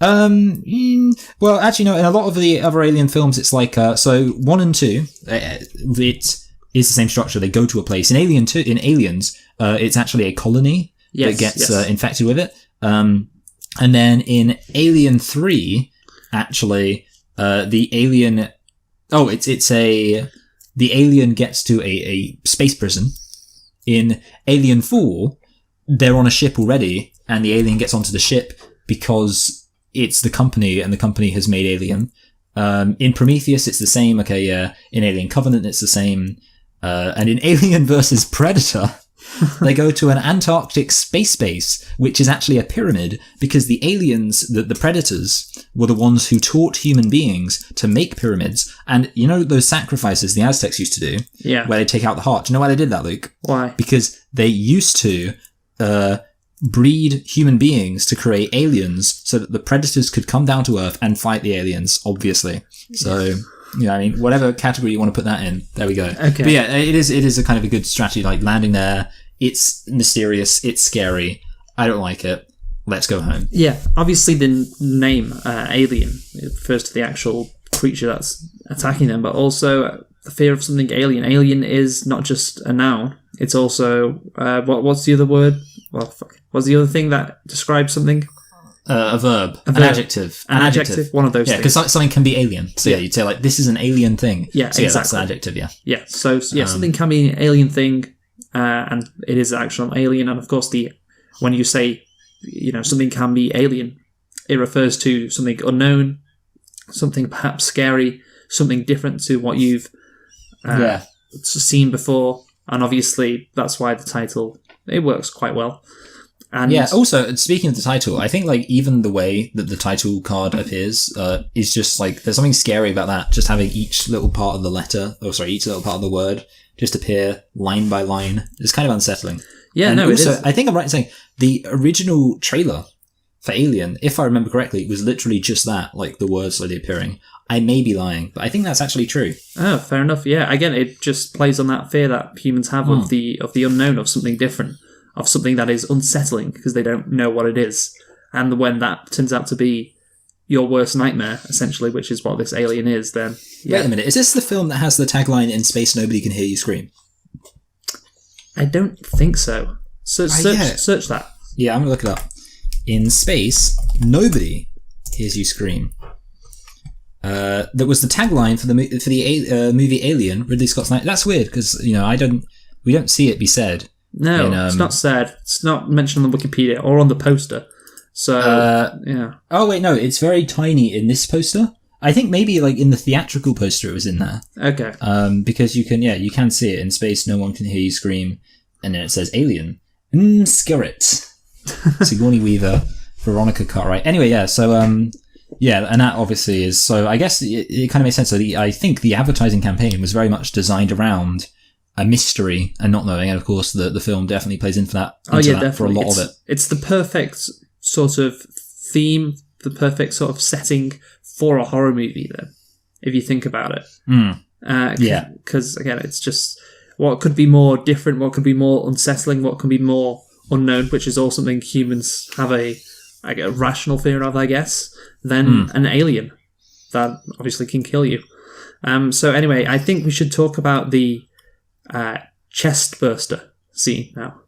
Well, actually, no, in a lot of the other Alien films, it's like, so 1 and 2, it is the same structure. They go to a place. In Aliens, it's actually a colony that gets infected with it. And then in Alien 3, actually, the alien, the alien gets to a space prison. In Alien 4, they're on a ship already, and the alien gets onto the ship because it's the company, and the company has made Alien. In Prometheus, it's the same. Okay, yeah. In Alien Covenant, it's the same. And in Alien versus Predator, they go to an Antarctic space base, which is actually a pyramid, because the aliens, the predators, were the ones who taught human beings to make pyramids. And you know those sacrifices the Aztecs used to do? Yeah. Where they take out the heart. Do you know why they did that, Luke? Why? Because they used to breed human beings to create aliens so that the predators could come down to Earth and fight the aliens, obviously. So... Yeah, I mean, whatever category you want to put that in, there we go. Okay. But yeah, it is a kind of a good strategy, like landing there. It's mysterious. It's scary. I don't like it. Let's go home. Yeah, obviously the name Alien refers to the actual creature that's attacking them, but also the fear of something alien. Alien is not just a noun. It's also, what's the other word? Well, fuck. What's the other thing that describes something? A verb. An adjective. An adjective. One of those things. Yeah, because something can be alien. So yeah, you'd say like, this is an alien thing. Yeah, so, yeah, exactly. that's an adjective, yeah. Yeah, so something can be an alien thing, and it is actual alien. And of course, when you say, something can be alien, it refers to something unknown, something perhaps scary, something different to what you've seen before. And obviously, that's why the title, it works quite well. And yeah, also, speaking of the title, I think, like, even the way that the title card appears is just, like, there's something scary about that, just having each little part of the letter, each little part of the word just appear line by line. It's kind of unsettling. Yeah, and no, also, it is. I think I'm right in saying the original trailer for Alien, if I remember correctly, was literally just that, like, the words slowly appearing. I may be lying, but I think that's actually true. Oh, fair enough. Yeah, again, it just plays on that fear that humans have of the unknown, of something different, of something that is unsettling because they don't know what it is. And when that turns out to be your worst nightmare, essentially, which is what this alien is, then... Yeah. Wait a minute, is this the film that has the tagline, "In space, nobody can hear you scream"? I don't think so. Search that. Yeah, I'm going to look it up. In space, nobody hears you scream. That was the tagline for the movie Alien, Ridley Scott's Night. That's weird, because, we don't see it be said. No, it's not said. It's not mentioned on the Wikipedia or on the poster. So, yeah. Oh, wait, no, it's very tiny in this poster. I think maybe, like, in the theatrical poster it was in there. Okay. Because you can see it. In space, no one can hear you scream. And then it says Alien. Scarrett. Sigourney Weaver, Veronica Cartwright. Anyway, yeah, so, and that obviously is, so I guess it kind of makes sense. So I think the advertising campaign was very much designed around a mystery and not knowing, and of course the film definitely plays into that. Definitely. For a lot of it. It's the perfect sort of theme, the perfect sort of setting for a horror movie. Then if you think about it. Yeah. Because, again, it's just what could be more different, what could be more unsettling, what could be more unknown, which is all something humans have a rational fear of, I guess, than an alien that obviously can kill you. So anyway, I think we should talk about the chest burster scene now.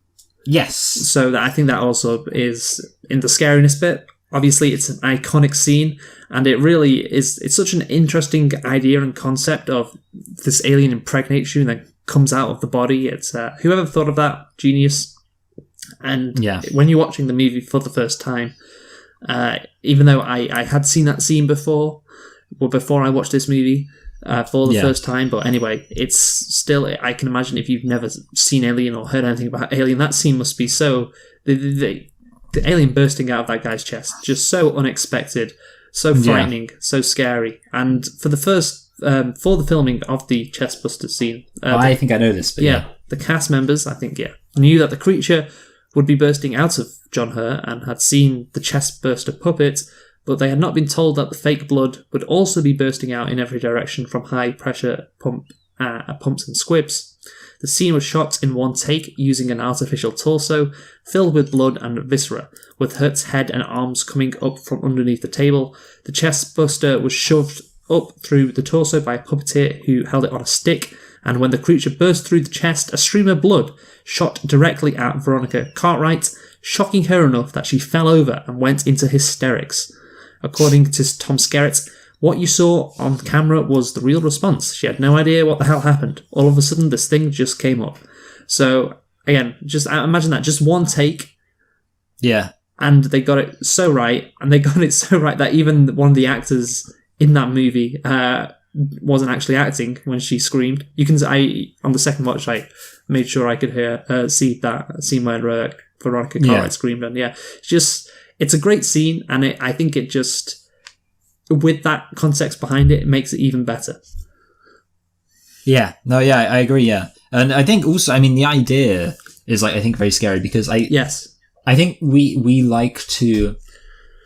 Yes. So I think that also is in the scariness bit. Obviously, it's an iconic scene, and it really is. It's such an interesting idea and concept of this alien impregnates you and then comes out of the body. It's whoever thought of that, genius. And when you're watching the movie for the first time, even though I had seen that scene before I watched this movie for the first time, but anyway, it's still, I can imagine if you've never seen Alien or heard anything about Alien, that scene must be so, the alien bursting out of that guy's chest, just so unexpected, so frightening, so scary. And for the filming of the chestbuster scene, I think I know this, but the cast members, I think, knew that the creature would be bursting out of John Hurt and had seen the chestburster puppet, but they had not been told that the fake blood would also be bursting out in every direction from high-pressure pumps and squibs. The scene was shot in one take using an artificial torso filled with blood and viscera, with Hurt's head and arms coming up from underneath the table. The chestbuster was shoved up through the torso by a puppeteer who held it on a stick, and when the creature burst through the chest, a stream of blood shot directly at Veronica Cartwright, shocking her enough that she fell over and went into hysterics. According to Tom Skerritt, what you saw on camera was the real response. She had no idea what the hell happened. All of a sudden, this thing just came up. So, again, just imagine that. Just one take. Yeah. And they got it so right. And they got it so right that even one of the actors in that movie wasn't actually acting when she screamed. On the second watch, I made sure I could see that scene where Veronica Cartwright screamed. And it's a great scene, and I think it just, with that context behind it, it makes it even better. Yeah, no, yeah, I agree, yeah. And I think also, I mean, the idea is, I think very scary because I think we like to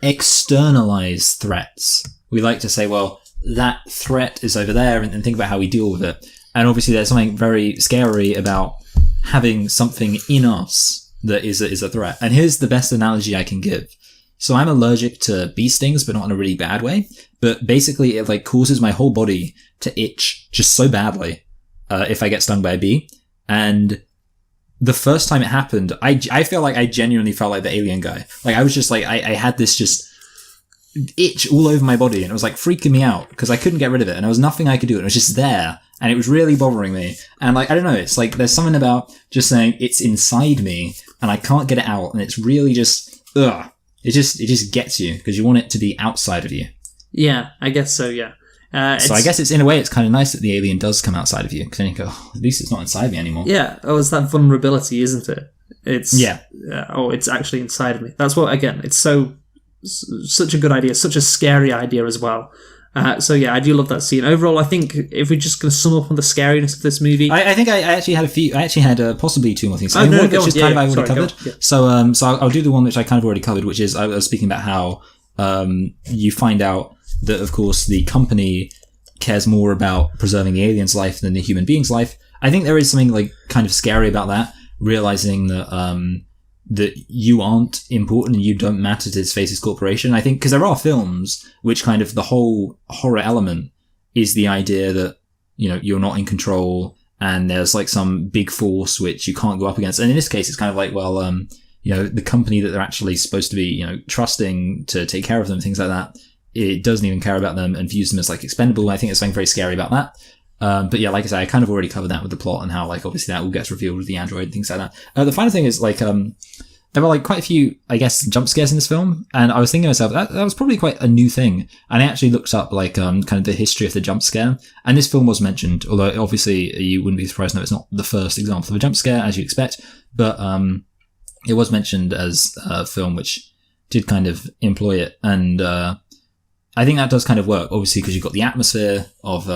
externalize threats. We like to say, well, that threat is over there, and think about how we deal with it. And obviously there's something very scary about having something in us that is a threat. And here's the best analogy I can give. So I'm allergic to bee stings, but not in a really bad way. But basically, it causes my whole body to itch just so badly if I get stung by a bee. And the first time it happened, I feel like I genuinely felt like the alien guy. I was just I had this just itch all over my body, and it was freaking me out because I couldn't get rid of it, and there was nothing I could do. And it was just there, and it was really bothering me. And I don't know, it's there's something about just saying it's inside me, and I can't get it out, and it's really just ugh. It just gets you because you want it to be outside of you. Yeah, I guess so. Yeah. So I guess it's in a way it's kind of nice that the alien does come outside of you because then you go, oh, at least it's not inside me anymore. Yeah. Oh, it's that vulnerability, isn't it? It's it's actually inside of me. That's what. Again, it's such a good idea, such a scary idea as well. So yeah, I do love that scene. Overall, I think if we're just going to sum up on the scariness of this movie, I think I actually had a few. I actually had possibly two more things. One which is kind of I already covered. Yeah. So I'll do the one which I kind of already covered, which is I was speaking about how you find out that of course the company cares more about preserving the alien's life than the human being's life. I think there is something kind of scary about that, realizing that that you aren't important and you don't matter to this Faces Corporation. I think because there are films which kind of the whole horror element is the idea that, you're not in control and there's some big force which you can't go up against. And in this case, it's kind of the company that they're actually supposed to be, trusting to take care of them, things like that, it doesn't even care about them and views them as expendable. I think there's something very scary about that. But yeah, like I say, I kind of already covered that with the plot and how obviously that all gets revealed with the android and things like that. The final thing is there were quite a few, I guess, jump scares in this film, and I was thinking to myself that was probably quite a new thing. And I actually looked up kind of the history of the jump scare, and this film was mentioned. Although obviously you wouldn't be surprised to know it's not the first example of a jump scare as you expect, but it was mentioned as a film which did kind of employ it, and I think that does kind of work. Obviously, because you've got the atmosphere of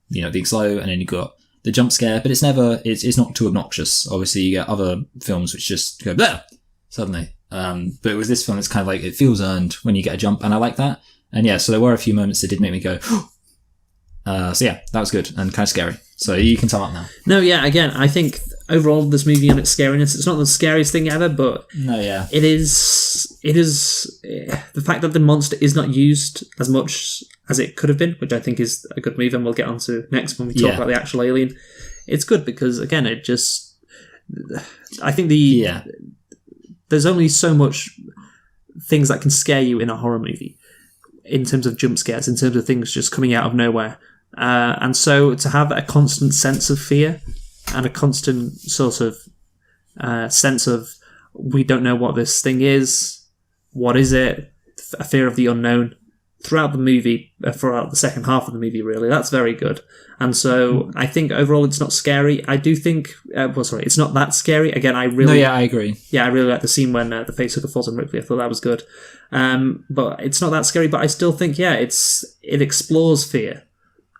being slow, and then you've got the jump scare, but it's not too obnoxious. Obviously, you get other films which just go blah suddenly. But with this film, it's kind of it feels earned when you get a jump, and I like that. And yeah, so there were a few moments that did make me go, So yeah, that was good and kind of scary. So you can sum up now. No, yeah, again, I think overall this movie and its scariness, it's not the scariest thing ever, but No, yeah. it is the fact that the monster is not used as much as it could have been, which I think is a good move, and we'll get onto next when we talk about the actual alien. It's good because, again, it just... I think there's only so much things that can scare you in a horror movie in terms of jump scares, in terms of things just coming out of nowhere. And so to have a constant sense of fear and a constant sort of sense of we don't know what this thing is, what is it, a fear of the unknown throughout the movie, throughout the second half of the movie, really, that's very good. And so I think overall it's not scary. I do think, it's not that scary. Again, I agree. Yeah, I really like the scene when the facehugger falls on Ripley. I thought that was good. But it's not that scary, but I still think, it explores fear,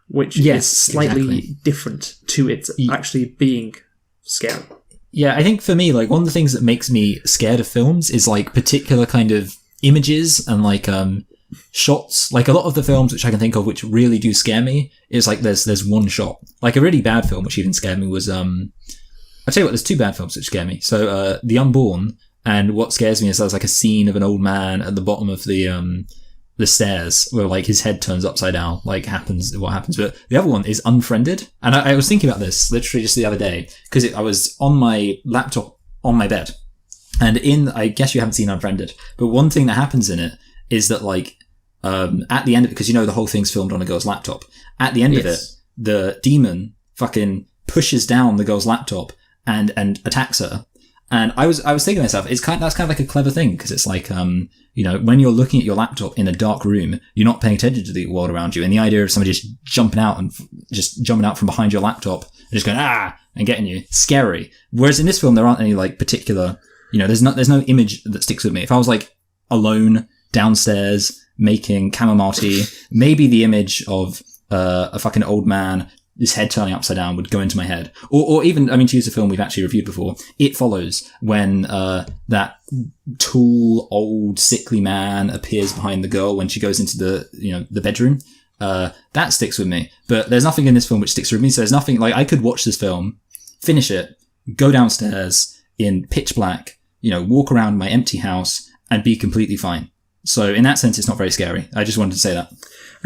which is slightly different to it actually being scary. Yeah, I think for me, like, one of the things that makes me scared of films is, like, particular kind of images and, like, shots. Like, a lot of the films which I can think of which really do scare me is, like, there's one shot. Like, a really bad film which even scared me was, I'll tell you what, there's two bad films which scare me. So, The Unborn, and what scares me is there's, like, a scene of an old man at the bottom of the stairs where, like, his head turns upside down, like, what happens. But the other one is Unfriended. And I was thinking about this literally just the other day, because I was on my laptop on my bed. And I guess you haven't seen Unfriended, but one thing that happens in it is that, like, at the end of it, because the whole thing's filmed on a girl's laptop, at the end of it, the demon fucking pushes down the girl's laptop and attacks her. And I was thinking to myself, that's kind of like a clever thing, because it's like, when you're looking at your laptop in a dark room, you're not paying attention to the world around you. And the idea of somebody just jumping out from behind your laptop and just going, and getting you, scary. Whereas in this film, there aren't any, like, particular, there's no image that sticks with me. If I was, like, alone downstairs making chamomile tea, maybe the image of a fucking old man, his head turning upside down, would go into my head. Or even, to use a film we've actually reviewed before, It Follows, when that tall, old, sickly man appears behind the girl when she goes into the bedroom. That sticks with me. But there's nothing in this film which sticks with me, so there's nothing, like, I could watch this film, finish it, go downstairs in pitch black, walk around my empty house, and be completely fine. So in that sense, it's not very scary. I just wanted to say that.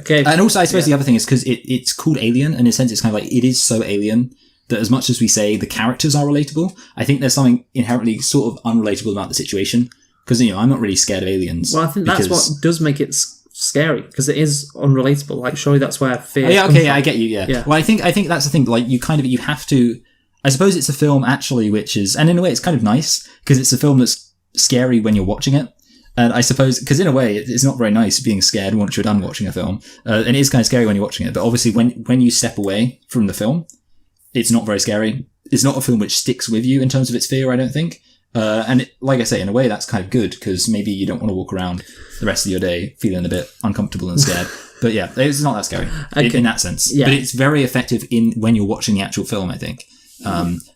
Okay. And also, I suppose the other thing is because it's called Alien, and in a sense, it's kind of like, it is so alien that as much as we say the characters are relatable, I think there's something inherently sort of unrelatable about the situation. Because, I'm not really scared of aliens. Well, I think that's what does make it scary, because it is unrelatable. Like, surely that's where fear. I get you. Yeah. Well, I think that's the thing. Like, you have to. I suppose it's a film actually, which is, and in a way, it's kind of nice because it's a film that's scary when you're watching it. And I suppose, because in a way, it's not very nice being scared once you're done watching a film. And it is kind of scary when you're watching it. But obviously, when you step away from the film, it's not very scary. It's not a film which sticks with you in terms of its fear, I don't think. Like I say, in a way, that's kind of good, because maybe you don't want to walk around the rest of your day feeling a bit uncomfortable and scared. But yeah, it's not that scary in that sense. Yeah. But it's very effective when you're watching the actual film, I think.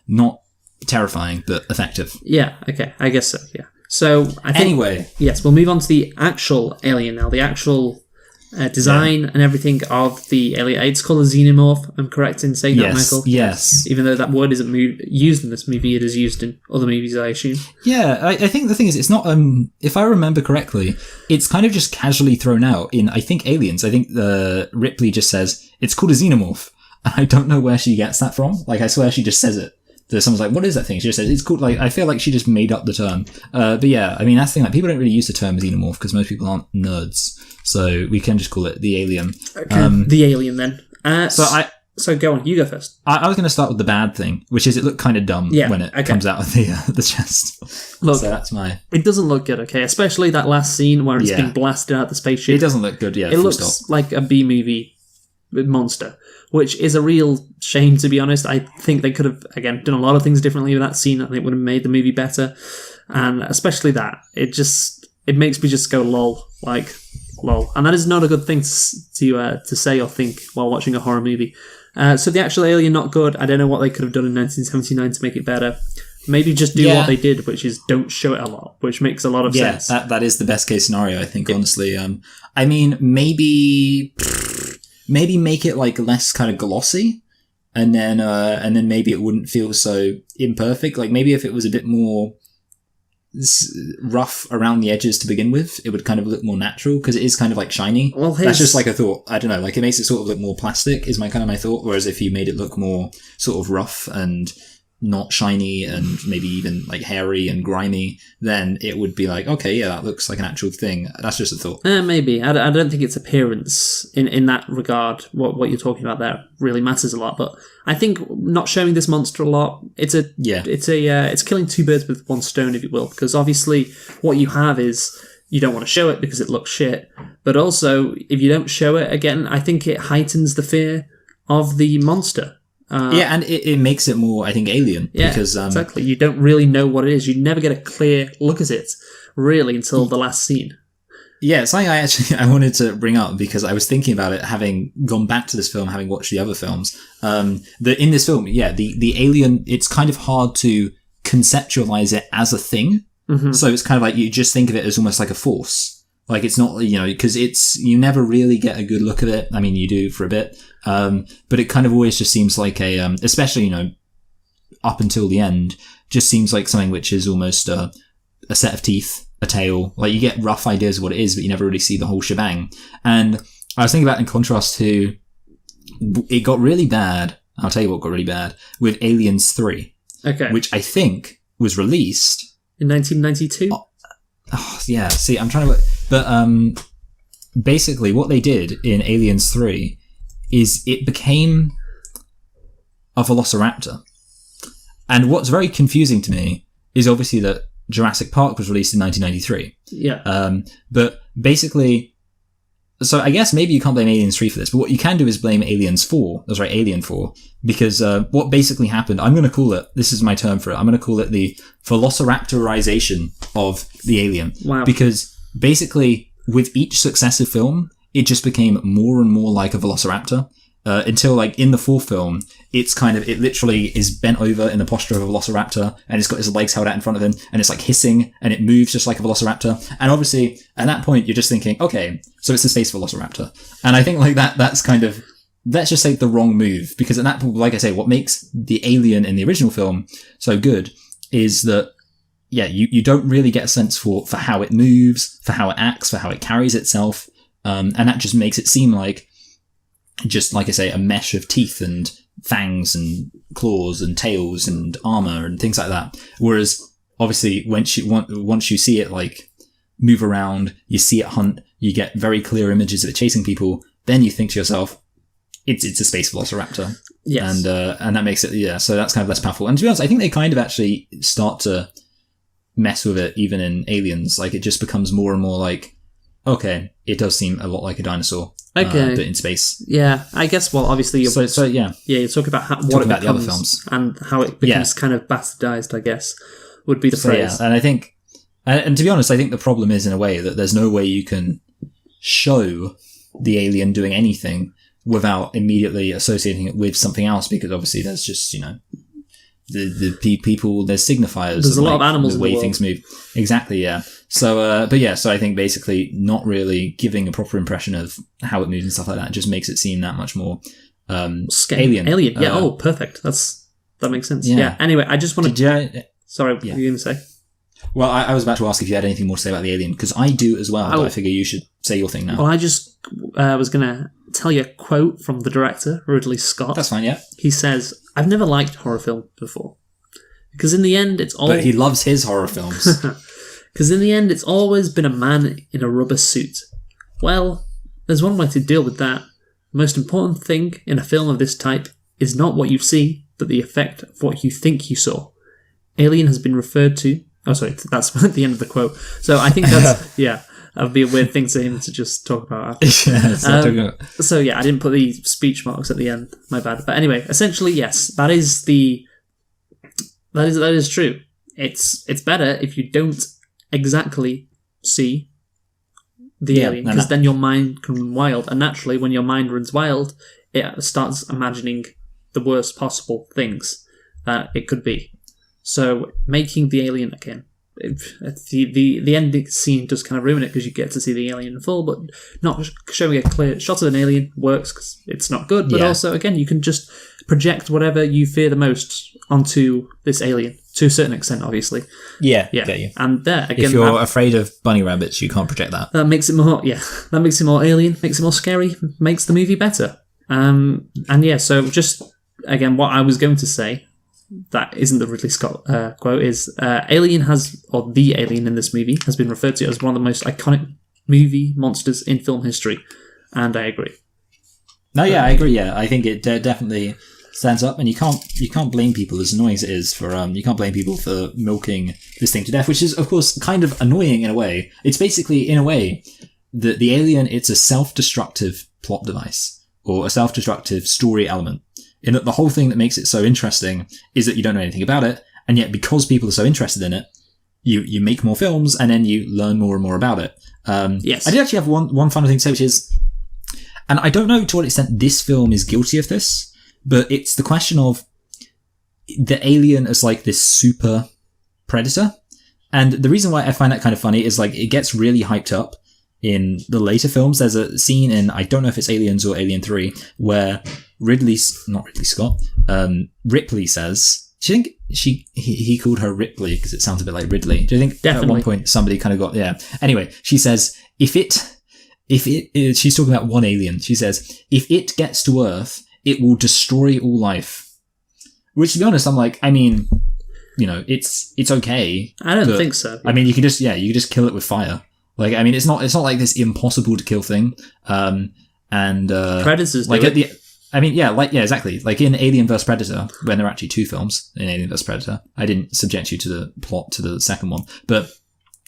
Not terrifying, but effective. Yeah, okay. I guess so, yeah. So, I think... Anyway. Yes, we'll move on to the actual alien now. The actual design and everything of the alien. It's called a xenomorph. I'm correct in saying that, Michael? Yes. Even though that word isn't used in this movie, it is used in other movies, I assume. Yeah, I think the thing is, it's not... if I remember correctly, it's kind of just casually thrown out in, I think, Aliens. I think Ripley just says, it's called a xenomorph. And I don't know where she gets that from. Like, I swear she just says it. Someone's like, what is that thing? She just says, it's called, like, I feel like she just made up the term. But yeah, I mean, that's the thing, like, people don't really use the term xenomorph because most people aren't nerds. So we can just call it the alien. Okay. The alien, then. So go on, you go first. I was going to start with the bad thing, which is it looked kind of dumb when it comes out of the chest. Look, so that's it doesn't look good, okay? Especially that last scene where it's being blasted out the spaceship. It doesn't look good, yeah. It looks like a B-movie monster, which is a real shame, to be honest. I think they could have, again, done a lot of things differently with that scene. I think it would have made the movie better. And especially that. It makes me just go lol. Like, lol. And that is not a good thing to say or think while watching a horror movie. So the actual alien, not good. I don't know what they could have done in 1979 to make it better. Maybe just do what they did, which is don't show it a lot, which makes a lot of sense. Yeah, that is the best case scenario, I think, honestly. I mean, maybe maybe make it like less kind of glossy, and then maybe it wouldn't feel so imperfect. Like maybe if it was a bit more rough around the edges to begin with, it would kind of look more natural, because it is kind of like shiny. Well, that's just like a thought. I don't know, like it makes it sort of look more plastic is my thought, whereas if you made it look more sort of rough and not shiny and maybe even like hairy and grimy, then it would be like, okay, yeah, that looks like an actual thing. That's just a thought. Maybe. I don't think its appearance in that regard, what you're talking about there, really matters a lot. But I think not showing this monster a lot, it's killing two birds with one stone, if you will, because obviously what you have is you don't want to show it because it looks shit. But also, if you don't show it again, I think it heightens the fear of the monster. And it makes it more, I think, alien. Yeah, because, exactly. You don't really know what it is. You never get a clear look at it, really, until the last scene. Yeah, something I wanted to bring up, because I was thinking about it, having gone back to this film, having watched the other films. In this film, the alien, it's kind of hard to conceptualize it as a thing. Mm-hmm. So it's kind of like you just think of it as almost like a force. Like it's not, because you never really get a good look at it. I mean, you do for a bit. But it kind of always just seems like especially, up until the end, just seems like something which is almost a set of teeth, a tail. Like you get rough ideas of what it is, but you never really see the whole shebang. And I was thinking about in contrast to, it got really bad. I'll tell you what got really bad with Aliens 3. Okay. Which I think was released in 1992. Oh, yeah. See, I'm trying to look. But basically what they did in Aliens 3 is it became a velociraptor. And what's very confusing to me is obviously that Jurassic Park was released in 1993. Yeah. But basically, so I guess maybe you can't blame Aliens 3 for this, but what you can do is blame Aliens 4. That's right, Alien 4. Because what basically happened, I'm going to call it, this is my term for it, I'm going to call it the velociraptorization of the alien. Wow. Because basically, with each successive film, it just became more and more like a velociraptor. Until, like, in the fourth film, it literally is bent over in the posture of a velociraptor, and it's got its legs held out in front of him, and it's, like, hissing, and it moves just like a velociraptor. And obviously, at that point, you're just thinking, okay, so it's a space velociraptor. And I think, like, that's just, like, the wrong move, because at that point, like I say, what makes the alien in the original film so good is that, yeah, you don't really get a sense for how it moves, for how it acts, for how it carries itself, and that just makes it seem like, just like I say, a mesh of teeth and fangs and claws and tails and armor and things like that. Whereas, obviously, once you see it like move around, you see it hunt, you get very clear images of it chasing people, then you think to yourself, it's a space velociraptor. Yes. And that makes it, so that's kind of less powerful. And to be honest, I think they kind of actually start to mess with it even in Aliens. Like, it just becomes more and more like, okay, it does seem a lot like a dinosaur. Okay. But in space. Yeah, I guess, well, obviously... So yeah. Yeah, you talk about what it becomes, the other films. And how it becomes kind of bastardized, I guess, would be the phrase. Yeah, and I think... And to be honest, I think the problem is, in a way, that there's no way you can show the alien doing anything without immediately associating it with something else, because obviously there's just, the people, there's signifiers. There's a lot of animals in the way in the world. Things move. Exactly, yeah. So, so I think basically not really giving a proper impression of how it moves and stuff like that just makes it seem that much more alien. Alien, yeah. Perfect. That makes sense. Yeah. Anyway, I just want to... Sorry, what were you going to say? Well, I was about to ask if you had anything more to say about the alien, because I do as well, but I figure you should say your thing now. Well, I just was going to tell you a quote from the director, Ridley Scott. That's fine, yeah. He says, "I've never liked horror film before. Because in the end, it's all..." But he loves his horror films. Because in the end, it's always been a man in a rubber suit. Well, there's one way to deal with that. The most important thing in a film of this type is not what you see, but the effect of what you think you saw. Alien has been referred to... Oh, sorry, that's at the end of the quote. So I think that's... yeah, that would be a weird thing for him to just talk about after. So yeah, I didn't put the speech marks at the end. My bad. But anyway, essentially, yes, that is true. It's better if you don't exactly see the alien, because then your mind can run wild, and naturally when your mind runs wild, it starts imagining the worst possible things that it could be. So making the alien again the ending scene does kind of ruin it because you get to see the alien in full, but not showing a clear shot of an alien works because it's not good. But also, again, you can just project whatever you fear the most onto this alien to a certain extent, obviously. Yeah, Yeah, get you. and there again, If you're afraid of bunny rabbits, you can't project that. that makes it more. Yeah, that makes it more alien, makes it more scary, makes the movie better. And yeah, so just again, what I was going to say. That isn't the Ridley Scott quote, is Alien the alien in this movie has been referred to as one of the most iconic movie monsters in film history, and I agree. No, yeah, I agree. Yeah, I think it definitely stands up, and you can't blame people, as annoying as it is, for you can't blame people for milking this thing to death, which is of course kind of annoying in a way. It's basically, in a way, the alien. It's a self-destructive plot device or a self-destructive story element. In that the whole thing that makes it so interesting is that you don't know anything about it, and yet because people are so interested in it, you make more films, and then you learn more and more about it. Yes. I did actually have one final thing to say, which is, and I don't know to what extent this film is guilty of this, but it's the question of the alien as like this super predator. And the reason why I find that kind of funny is like it gets really hyped up in the later films. There's a scene in, I don't know if it's Aliens or Alien 3, where Ripley says, do you think he called her Ripley because it sounds a bit like Ridley? Do you think Definitely. At one point somebody kind of got, yeah. Anyway, she says, she's talking about one alien. She says, if it gets to Earth, it will destroy all life. Which, to be honest, I'm like, I mean, you know, it's okay. I don't think so. I mean, you can just kill it with fire. Like, I mean, it's not like this impossible to kill thing. Predators like do at it. exactly. Like in Alien vs Predator, when there are actually two films in Alien vs Predator. I didn't subject you to the plot to the second one, but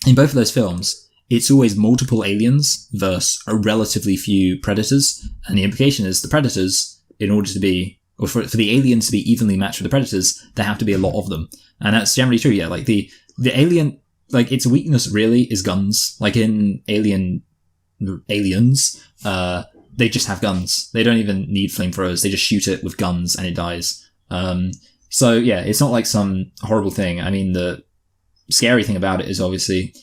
in both of those films, it's always multiple aliens versus a relatively few predators, and the implication is the predators, in order to be, or for the aliens to be evenly matched with the predators, there have to be a lot of them, and that's generally true. Yeah, like the alien, like its weakness really is guns. Like in Aliens, they just have guns. They don't even need flamethrowers. They just shoot it with guns and it dies. So yeah, it's not like some horrible thing. I mean, the scary thing about it is obviously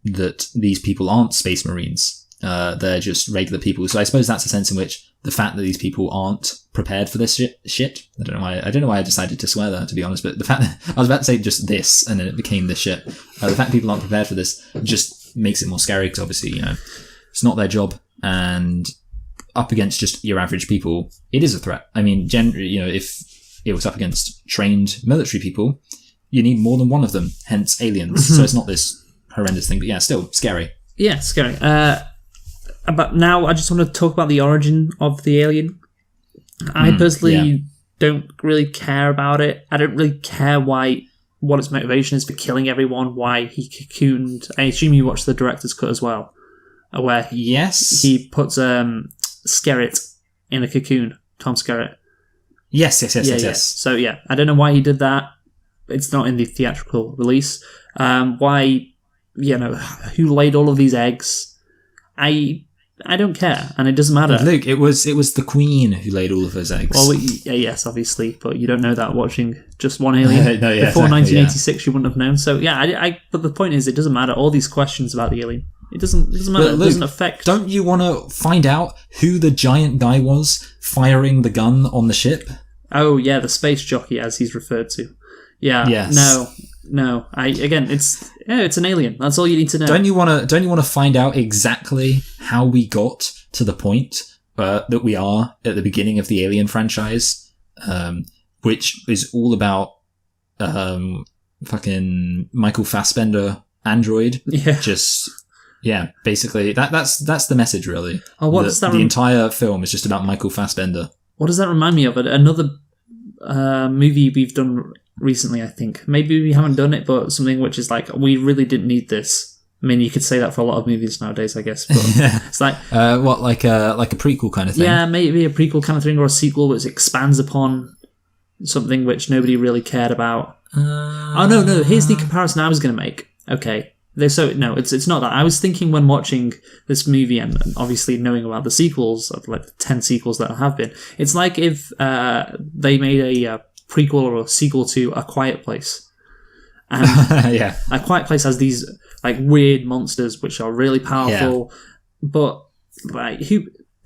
that these people aren't space marines. They're just regular people. So I suppose that's a sense in which the fact that these people aren't prepared for this shit. I don't know why I decided to swear there, to be honest, but the fact that I was about to say just this and then it became this shit. The fact that people aren't prepared for this just makes it more scary because obviously, you know, it's not their job, and up against just your average people, it is a threat. I mean, generally, you know, if it was up against trained military people, you need more than one of them, hence aliens. So it's not this horrendous thing, but yeah, still scary. Yeah, scary. But now I just want to talk about the origin of the alien. I personally don't really care about it. I don't really care what its motivation is for killing everyone, why he cocooned. I assume you watched the director's cut as well, where Yes. he puts Skerritt in a cocoon, Tom Skerritt. Yes. So yeah, I don't know why he did that. It's not in the theatrical release. Why, you know, who laid all of these eggs? I don't care, and it doesn't matter. But Luke, it was the Queen who laid all of those eggs. Well, yes, obviously, but you don't know that watching just one alien. No, yeah, Before exactly, 1986, you wouldn't have known. So yeah, but the point is, it doesn't matter. All these questions about the alien, it doesn't matter. But It doesn't affect. Don't you want to find out who the giant guy was firing the gun on the ship? Oh yeah, the space jockey, as he's referred to. Yeah. Yes. No. It's an alien. That's all you need to know. Don't you want to find out exactly how we got to the point that we are at the beginning of the Alien franchise, which is all about fucking Michael Fassbender android. Yeah. Basically that's the message really. Oh, what does that? The entire film is just about Michael Fassbender. What does that remind me of? Another movie we've done recently, I think. Maybe we haven't done it, but something which is like, we really didn't need this. I mean, you could say that for a lot of movies nowadays, I guess. But it's like like a prequel kind of thing? Yeah, maybe a prequel kind of thing, or a sequel which expands upon something which nobody really cared about. No. Here's the comparison I was going to make. Okay. It's not that. I was thinking when watching this movie and obviously knowing about the sequels, of like the 10 sequels that have been, it's like if they made a prequel or a sequel to A Quiet Place. And Yeah. A Quiet Place has these like weird monsters which are really powerful, but like who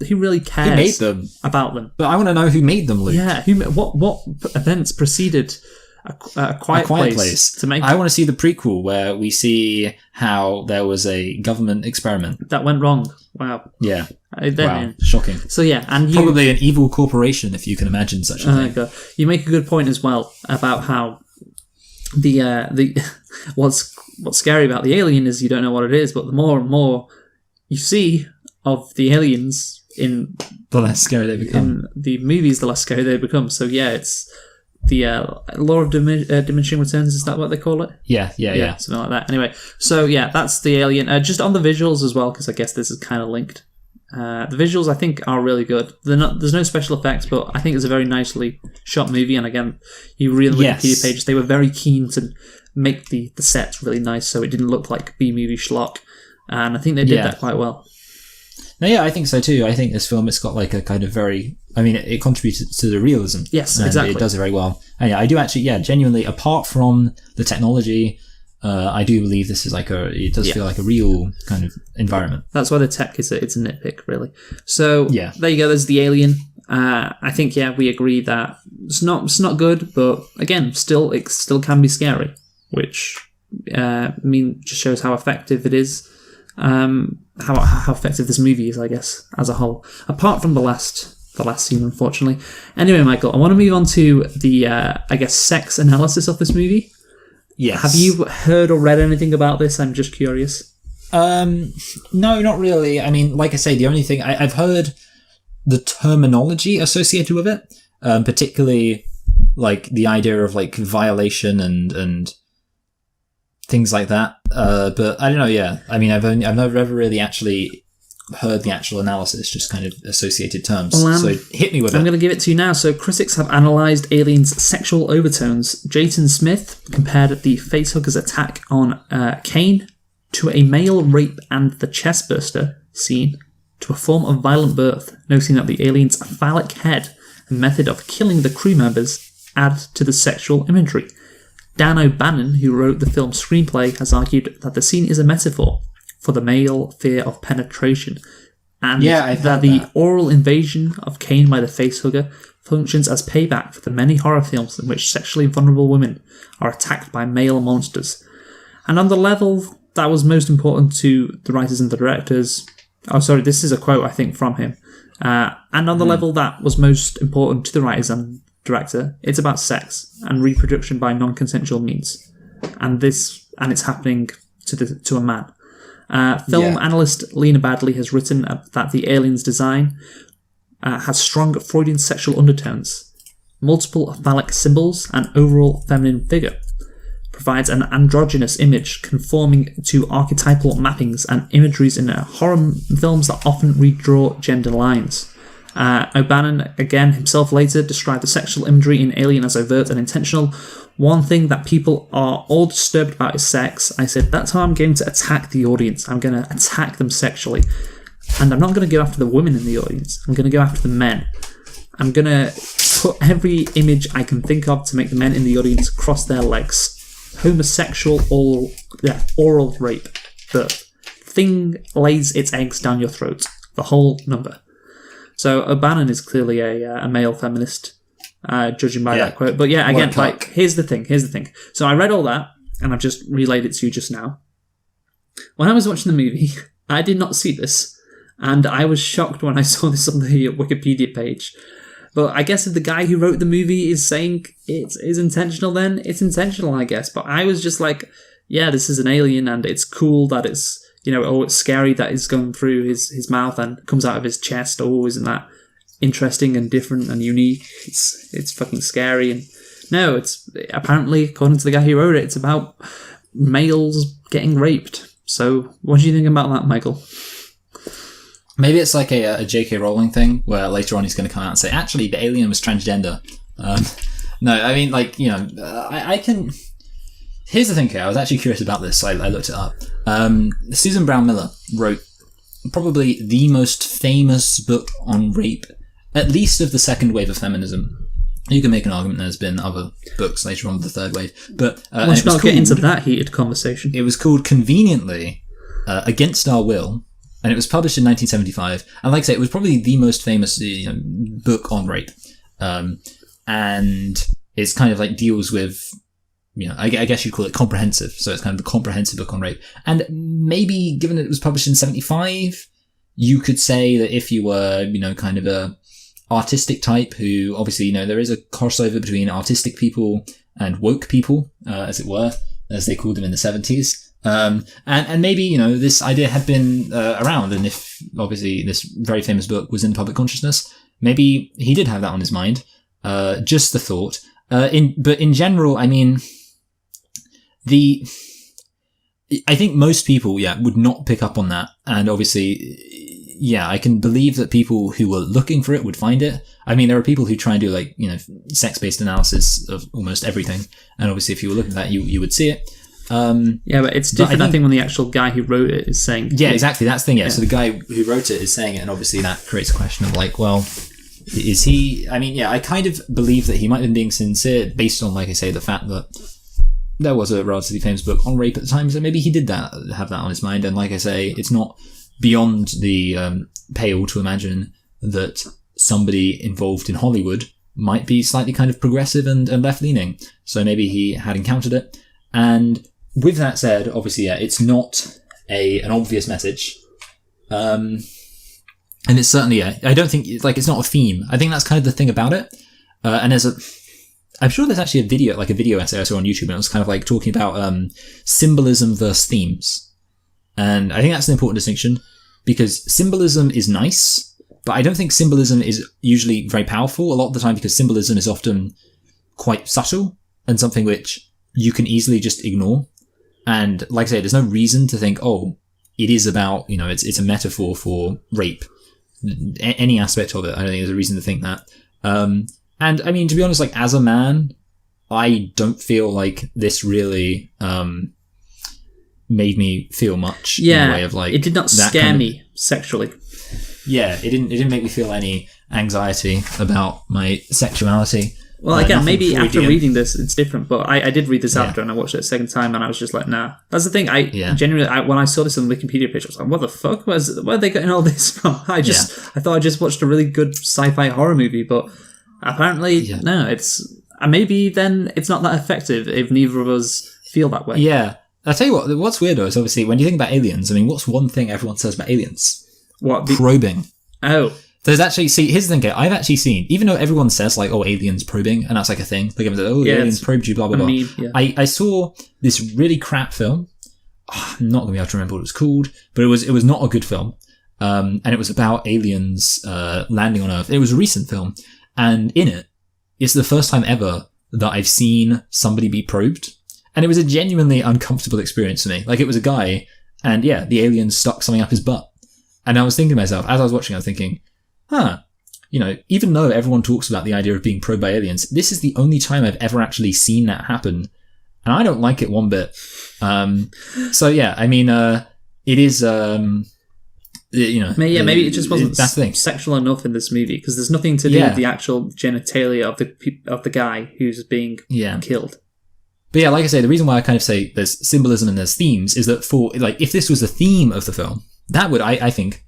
really cares Who made them? about them? But I want to know who made them, Luke. Yeah, what events preceded a Quiet Place to make I want to see the prequel where we see how there was a government experiment. that went wrong? Wow. Yeah. Then- Shocking. So yeah, and you Probably an evil corporation, if you can imagine such a thing. God. You make a good point as well about how the what's scary about the alien is you don't know what it is, but the more and more you see of the aliens in The less scary they become. the movies, the less scary they become. So yeah, it's the law of diminishing returns. Is that what they call it? Yeah. Something like that. Anyway, so yeah, that's the alien. Just on the visuals as well, because I guess this is kind of linked. The visuals I think are really good. There's no special effects, but I think it's a very nicely shot movie. And again, you read the Wikipedia pages, they were very keen to make the sets really nice, so it didn't look like B-movie schlock. And I think they did that quite well. No, yeah, I think so too. I think this film, it's got like a kind of very, I mean, it contributes to the realism. Yes, and exactly. It does it very well. And yeah, I do actually, genuinely, apart from the technology, I do believe this is it does feel like a real kind of environment. That's why the tech it's a nitpick, really. So Yeah. there you go. There's the alien. I think we agree that it's not good, but again, it still can be scary, which just shows how effective it is. How effective this movie is, I guess, as a whole. Apart from the last scene, unfortunately. Anyway, Michael, I want to move on to the sex analysis of this movie. Yes. Have you heard or read anything about this? I'm just curious. No, not really. I mean, like I say, the only thing I've heard the terminology associated with it, particularly like the idea of like violation and things like that. But I don't know. Yeah, I mean, I've never really actually heard the actual analysis, just kind of associated terms. Well, so hit me with I'm it. going to give it to you now. So critics have analysed Alien's sexual overtones. Jason Smith compared the facehugger's attack on Kane to a male rape and the chestburster scene to a form of violent birth, noting that the alien's phallic head and method of killing the crew members add to the sexual imagery. Dan O'Bannon, who wrote the film's screenplay, has argued that the scene is a metaphor for the male fear of penetration, and that the oral invasion of Kane by the facehugger functions as payback for the many horror films in which sexually vulnerable women are attacked by male monsters. And on the level that was most important to the writers and the directors... Oh, sorry, this is a quote, I think, from him. And on the level that was most important to the writers and director, it's about sex and reproduction by non-consensual means. And it's happening to a man. Film analyst Lena Badley has written that the alien's design has strong Freudian sexual undertones, multiple phallic symbols, and overall feminine figure. Provides an androgynous image conforming to archetypal mappings and imageries in horror films that often redraw gender lines. O'Bannon, again, himself later described the sexual imagery in Alien as overt and intentional. One thing that people are all disturbed about is sex. I said, that's how I'm going to attack the audience. I'm going to attack them sexually. And I'm not going to go after the women in the audience. I'm going to go after the men. I'm going to put every image I can think of to make the men in the audience cross their legs. Homosexual oral rape. The thing lays its eggs down your throat. The whole number. So O'Bannon is clearly a male feminist, judging by that quote. But yeah, again, here's the thing. So I read all that, and I've just relayed it to you just now. When I was watching the movie, I did not see this, and I was shocked when I saw this on the Wikipedia page. But I guess if the guy who wrote the movie is saying it is intentional, then it's intentional, I guess. But I was just like, yeah, this is an alien, and it's cool that it's, it's scary that it's going through his mouth and comes out of his chest. Oh, isn't that interesting and different and unique? It's fucking scary. And no, it's apparently, according to the guy who wrote it, it's about males getting raped. So what do you think about that, Michael? Maybe it's like a J.K. Rowling thing where later on he's going to come out and say, actually, the alien was transgender. No, I mean, I can... Here's the thing here. I was actually curious about this. So I looked it up. Susan Brown Miller wrote probably the most famous book on rape, at least of the second wave of feminism. You can make an argument there's been other books later on with the third wave, but Let's not get into that heated conversation. It was called conveniently Against Our Will, and it was published in 1975. And like I say, it was probably the most famous book on rape, and it's kind of like deals with, I guess you'd call it comprehensive. So it's kind of the comprehensive book on rape. And maybe, given that it was published in 75, you could say that if you were, kind of a artistic type who, obviously, there is a crossover between artistic people and woke people, as it were, as they called them in the 70s. And maybe, this idea had been around, and if, obviously, this very famous book was in public consciousness, maybe he did have that on his mind. Just the thought. But in general, I mean, I think most people, would not pick up on that. And obviously, I can believe that people who were looking for it would find it. I mean, there are people who try and do sex-based analysis of almost everything. And obviously, if you were looking at that, you would see it. But it's different, I think, when the actual guy who wrote it is saying... Yeah, exactly. That's the thing, So the guy who wrote it is saying it, and obviously that creates a question of well, is he... I mean, I kind of believe that he might have been being sincere based on, like I say, the fact that there was a relatively famous book on rape at the time, so maybe he did have that on his mind. And like I say, it's not beyond the pale to imagine that somebody involved in Hollywood might be slightly kind of progressive and left-leaning. So maybe he had encountered it. And with that said, obviously, it's not an obvious message. And it's certainly, I don't think, it's not a theme. I think that's kind of the thing about it. And I'm sure there's actually a video essay I saw on YouTube, and it was kind of talking about symbolism versus themes. And I think that's an important distinction, because symbolism is nice, but I don't think symbolism is usually very powerful a lot of the time, because symbolism is often quite subtle and something which you can easily just ignore. And like I say, there's no reason to think, it is about, it's a metaphor for rape. Any aspect of it, I don't think there's a reason to think that. And I mean, to be honest, as a man, I don't feel like this really made me feel much in the way of it did not scare me sexually. Yeah, it didn't make me feel any anxiety about my sexuality. Well, again, maybe after reading this, it's different, but I did read this after, and I watched it a second time, and I was just like, nah. That's the thing, genuinely, when I saw this on the Wikipedia page, I was like, what the fuck? Where are they getting all this from? I thought I just watched a really good sci-fi horror movie, but apparently, no, maybe then it's not that effective if neither of us feel that way. Yeah. I'll tell you what's weird though is obviously when you think about aliens, I mean, what's one thing everyone says about aliens? What? Probing. Oh. There's actually, here's the thing, I've actually seen, even though everyone says aliens probing, and that's a thing, aliens probed you, blah, blah, blah. I saw this really crap film. I'm not going to be able to remember what it was called, but it was not a good film. And it was about aliens landing on Earth. It was a recent film, and in it, it's the first time ever that I've seen somebody be probed. And it was a genuinely uncomfortable experience for me. It was a guy, and the alien stuck something up his butt. And I was thinking to myself, as I was watching, I was thinking, even though everyone talks about the idea of being probed by aliens, this is the only time I've ever actually seen that happen. And I don't like it one bit. It is, maybe it just wasn't that's the thing. Sexual enough in this movie, because there's nothing to do with the actual genitalia of the guy who's being killed. But like I say, the reason why I kind of say there's symbolism and there's themes is that for, if this was the theme of the film, that would, I think,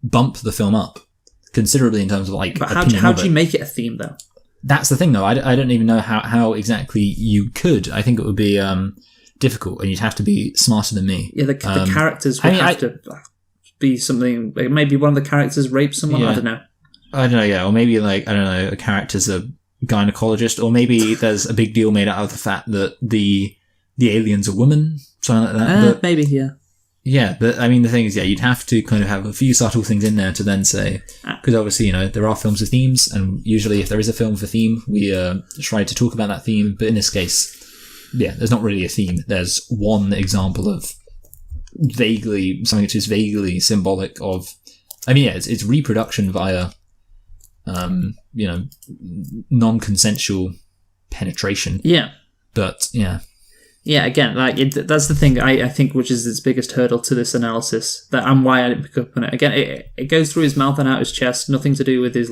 bump the film up considerably in terms of, But how do you make it a theme, though? That's the thing, though. I don't even know how exactly you could. I think it would be difficult, and you'd have to be smarter than me. Yeah, the characters would have to be something... maybe one of the characters rapes someone, I don't know. I don't know, or maybe, a character's a gynecologist, or maybe there's a big deal made out of the fact that the alien's a woman, something like that. Maybe, yeah. Yeah, but I mean, the thing is, you'd have to kind of have a few subtle things in there to then say, because obviously, there are films with themes, and usually if there is a film with a theme, we try to talk about that theme, but in this case, there's not really a theme. There's one example of something which is vaguely symbolic of, it's reproduction via, non-consensual penetration. Yeah. But, yeah. Yeah, again, that's the thing I think which is its biggest hurdle to this analysis, and why I didn't pick up on it. Again, it goes through his mouth and out his chest, nothing to do with his,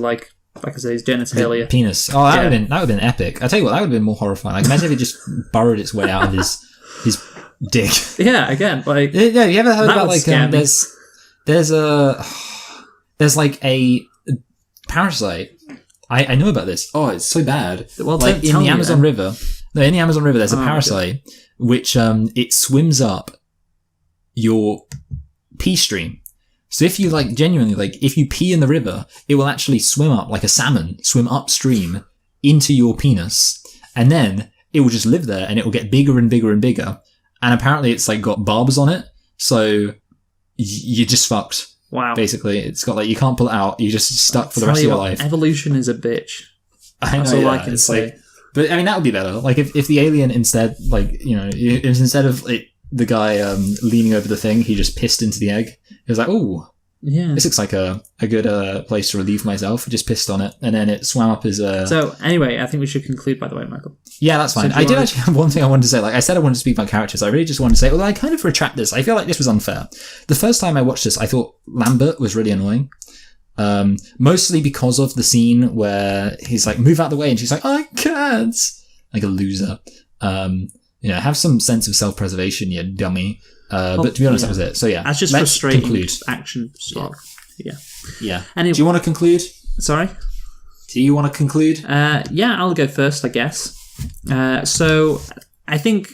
like I say, his genitalia. Penis. Oh, that would have been epic. I tell you what, that would have been more horrifying. Like, imagine if it just burrowed its way out of his dick. Yeah, again, like Yeah, you ever heard that about would like scare me. there's like a parasite. I know about this. Oh, it's so bad. Well, like don't in tell the me Amazon then. River. No, in the Amazon River, there's a Oh, parasite which it swims up your pee stream. So if you like genuinely like if you pee in the river, it will actually swim up like a salmon, swim upstream into your penis, and then it will just live there, and it will get bigger and bigger and bigger. And apparently, it's like got barbs on it, so you're just fucked. Wow. Basically, it's got like you can't pull it out. You're just stuck for the rest of your life. Evolution is a bitch. I That's know, all yeah, I can it's say. like- but I mean, that would be better. Like if the alien instead, like instead of like, the guy leaning over the thing, he just pissed into the egg. He was like, "Oh, Yeah. this looks like a good place to relieve myself." I just pissed on it, and then it swam up as a. So anyway, I think we should conclude. By the way, Michael. Yeah, that's fine. So do you I did wanna- actually have one thing I wanted to say. Like I said, I wanted to speak about characters. I really just wanted to say, well, I kind of retract this. I feel like this was unfair. The first time I watched this, I thought Lambert was really annoying. Mostly because of the scene where he's like, "Move out the way," and she's like, "I can't," like a loser. Have some sense of self-preservation, you dummy. But to be honest, yeah. that was it. So yeah, That's just let's frustrating conclude. action slog. Yeah. Yeah. Anyway, Do you want to conclude? sorry. Do you want to conclude? Yeah, I'll go first, I guess. So I think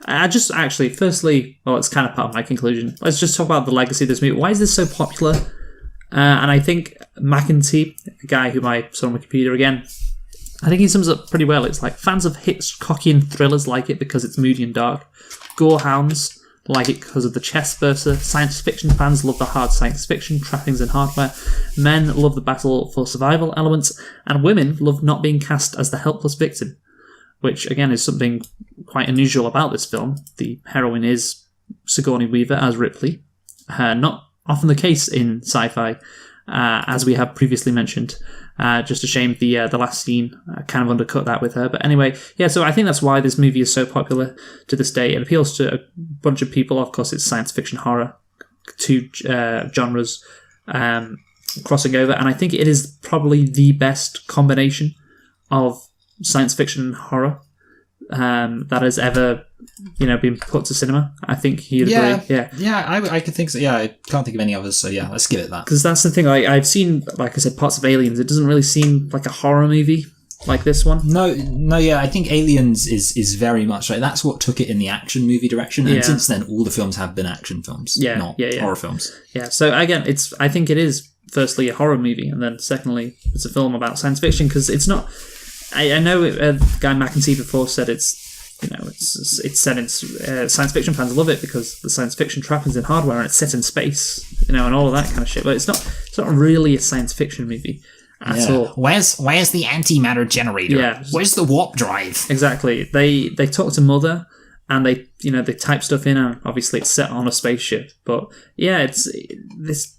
I just actually, firstly, well, it's kind of part of my conclusion. Let's just talk about the legacy of this movie. Why is this so popular? And I think McEntee, a guy whom I saw on Wikipedia again, I think he sums up pretty well. It's like fans of Hitchcockian thrillers like it because it's moody and dark. Gorehounds like it because of the chest burster. Science fiction fans love the hard science fiction, trappings and hardware. Men love the battle for survival elements. And women love not being cast as the helpless victim, which again is something quite unusual about this film. The heroine is Sigourney Weaver as Ripley. Not often the case in sci-fi, as we have previously mentioned. Just a shame the last scene kind of undercut that with her. But anyway, yeah, so I think that's why this movie is so popular to this day. It appeals to a bunch of people. Of course, it's science fiction horror, two genres crossing over. And I think it is probably the best combination of science fiction and horror that has ever been put to cinema. I think you'd agree. Yeah. I could think so. Yeah, I can't think of any others. So yeah, let's give it that. Because that's the thing. I've seen, like I said, parts of Aliens. It doesn't really seem like a horror movie like this one. No, yeah, I think Aliens is very much like that's what took it in the action movie direction, and Yeah. since then all the films have been action films, not horror films. Yeah. So again, I think it is firstly a horror movie, and then secondly, it's a film about science fiction because it's not. I know Guy McEntee before said it's set in science fiction fans love it because the science fiction trappings in hardware and it's set in space, and all of that kind of shit. But it's not really a science fiction movie at all. Where's the antimatter generator? Yeah. Where's the warp drive? Exactly. They talk to Mother and they type stuff in, and obviously it's set on a spaceship. But yeah, it's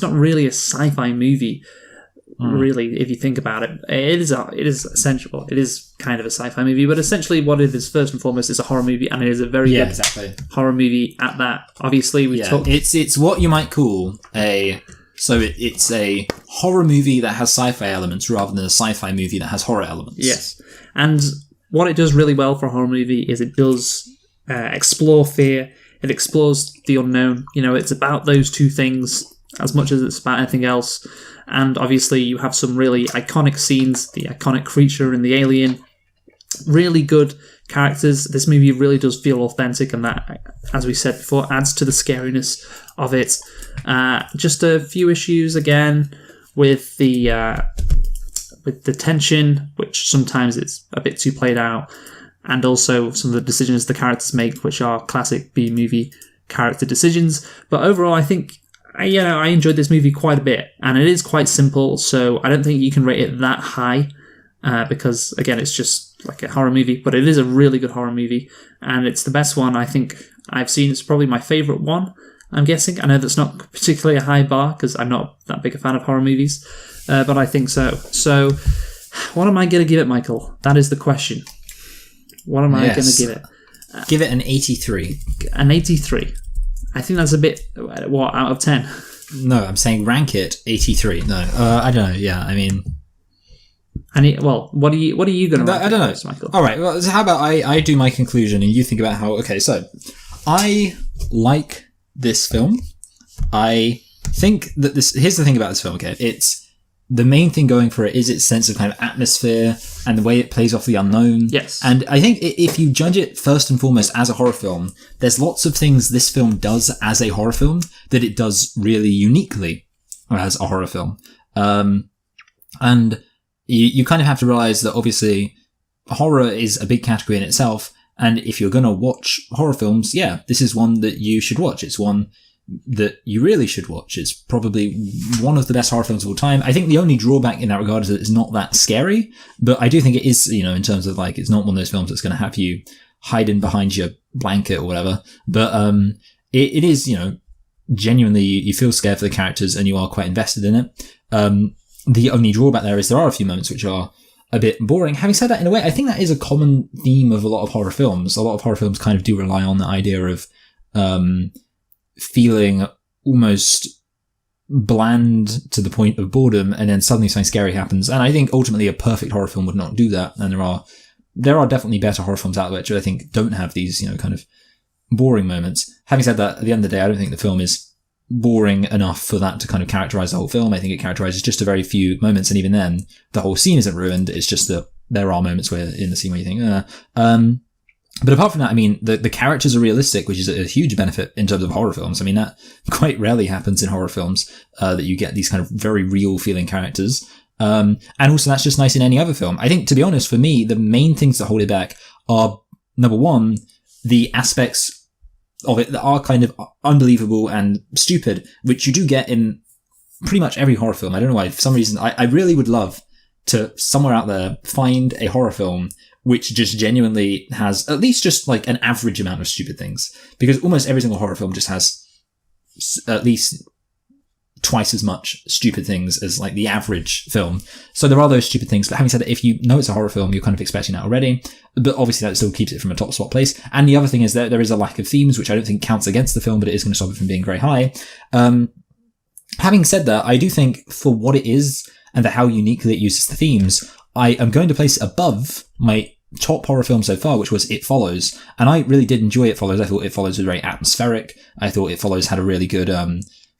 not really a sci-fi movie. Really, if you think about it, it is essential. It is kind of a sci-fi movie, but essentially, what it is first and foremost is a horror movie, and it is a very good exactly. horror movie at that. Obviously, we talked. It's what you might call it's a horror movie that has sci-fi elements rather than a sci-fi movie that has horror elements. Yes, and what it does really well for a horror movie is it does explore fear. It explores the unknown. It's about those two things as much as it's about anything else. And obviously you have some really iconic scenes, the iconic creature and the alien, really good characters. This movie really does feel authentic, and that, as we said before, adds to the scariness of it. Just a few issues again with the tension, which sometimes it's a bit too played out, and also some of the decisions the characters make, which are classic B-movie character decisions. But overall, I think I enjoyed this movie quite a bit, and it is quite simple, so I don't think you can rate it that high, because, again, it's just like a horror movie, but it is a really good horror movie, and it's the best one I think I've seen. It's probably my favourite one, I'm guessing. I know that's not particularly a high bar, because I'm not that big a fan of horror movies, but I think so. So, what am I going to give it, Michael? That is the question. What am I going to give it? Give it an 83. An 83. I think that's a bit, out of 10? No, I'm saying rank it 83. No, I don't know. Yeah, I mean, what are you going to rank? I don't know, Michael? All right. Well, so how about I do my conclusion and you think about how? Okay, so I like this film. I think that here's the thing about this film. Okay, it's the main thing going for it is its sense of kind of atmosphere and the way it plays off the unknown. Yes. And I think if you judge it first and foremost as a horror film, there's lots of things this film does as a horror film that it does really uniquely as a horror film. And you kind of have to realize that obviously horror is a big category in itself. And if you're going to watch horror films, yeah, this is one that you should watch. It's one that you really should watch. It's probably one of the best horror films of all time. I think the only drawback in that regard is that it's not that scary, but I do think it is, in terms of like, it's not one of those films that's going to have you hiding behind your blanket or whatever. But it is, genuinely, you feel scared for the characters and you are quite invested in it. The only drawback there is there are a few moments which are a bit boring. Having said that, in a way, I think that is a common theme of a lot of horror films. A lot of horror films kind of do rely on the idea of feeling almost bland to the point of boredom, and then suddenly something scary happens. And I think ultimately a perfect horror film would not do that. And there are definitely better horror films out there which I think don't have these, kind of boring moments. Having said that, at the end of the day, I don't think the film is boring enough for that to kind of characterize the whole film. I think it characterizes just a very few moments, and even then, the whole scene isn't ruined. It's just that there are moments where in the scene where you think, But apart from that, I mean, the characters are realistic, which is a huge benefit in terms of horror films. I mean, that quite rarely happens in horror films, that you get these kind of very real feeling characters. And also that's just nice in any other film. I think, to be honest, for me, the main things that hold it back are, number one, the aspects of it that are kind of unbelievable and stupid, which you do get in pretty much every horror film. I don't know why, for some reason, I really would love to, somewhere out there, find a horror film which just genuinely has at least just like an average amount of stupid things. Because almost every single horror film just has at least twice as much stupid things as like the average film. So there are those stupid things. But having said that, if you know it's a horror film, you're kind of expecting that already. But obviously that still keeps it from a top spot place. And the other thing is that there is a lack of themes, which I don't think counts against the film, but it is going to stop it from being very high. Having said that, I do think for what it is and for how uniquely it uses the themes, I am going to place it above my top horror film so far, which was It Follows. And I really did enjoy It Follows. I thought It Follows was very atmospheric. I thought It Follows had a really good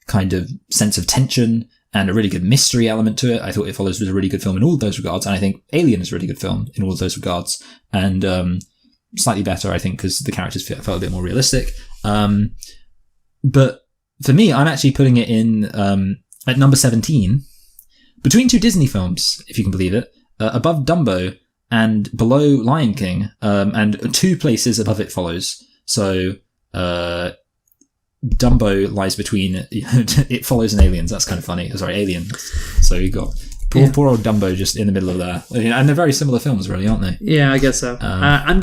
kind of sense of tension and a really good mystery element to it. I thought It Follows was a really good film in all of those regards. And I think Alien is a really good film in all of those regards. And slightly better, I think, because the characters felt a bit more realistic. But for me, I'm actually putting it in at number 17, between two Disney films, if you can believe it, above Dumbo and below Lion King, and 2 places above It Follows. So, Dumbo lies between It Follows and Aliens. That's kind of funny. Sorry, Aliens. So you got poor old Dumbo just in the middle of there. And they're very similar films, really, aren't they? Yeah, I guess so. I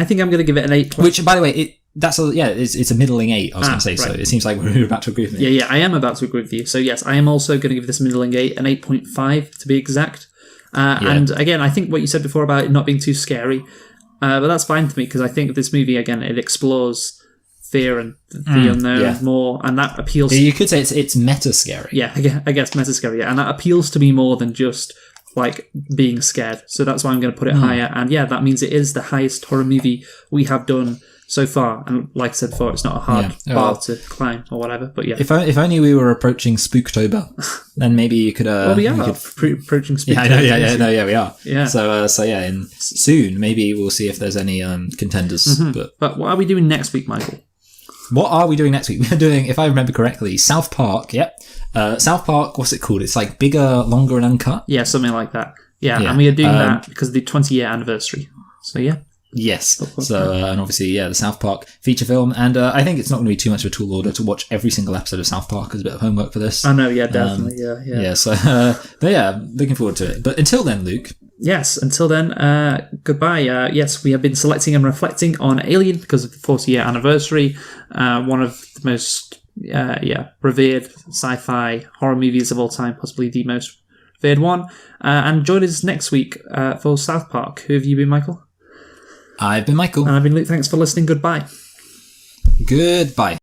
think I'm gonna give it an 8. Which, by the way, it's a middling 8, I was going to say, right. So it seems like we're about to agree with me. Yeah, I am about to agree with you. So yes, I am also going to give this middling 8, an 8.5 to be exact. And again, I think what you said before about it not being too scary, but that's fine to me because I think this movie, again, it explores fear and the unknown more, and that appeals. You could say it's meta scary. Yeah, I guess meta scary, and that appeals to me more than just like being scared. So that's why I'm going to put it higher. And yeah, that means it is the highest horror movie we have done so far, and like I said before, it's not a hard bar to climb or whatever. But yeah, if only we were approaching Spooktober, then maybe you could. Well, we are approaching Spooktober. Yeah, I know, we are. Yeah. So and soon maybe we'll see if there's any contenders. Mm-hmm. But what are we doing next week, Michael? What are we doing next week? We're doing, if I remember correctly, South Park. Yep. South Park. What's it called? It's like Bigger, Longer, and Uncut. Yeah, something like that. Yeah. And we are doing that because of the 20-year anniversary. So yeah. Yes. So, and obviously, the South Park feature film. And I think it's not going to be too much of a tall order to watch every single episode of South Park as a bit of homework for this. I know, yeah, definitely. Yeah. So, looking forward to it. But until then, Luke. Yes, until then, goodbye. Yes, we have been selecting and reflecting on Alien because of the 40-year anniversary. One of the most, revered sci-fi horror movies of all time, possibly the most revered one. And join us next week for South Park. Who have you been, Michael? I've been Michael. And I've been Luke. Thanks for listening. Goodbye. Goodbye.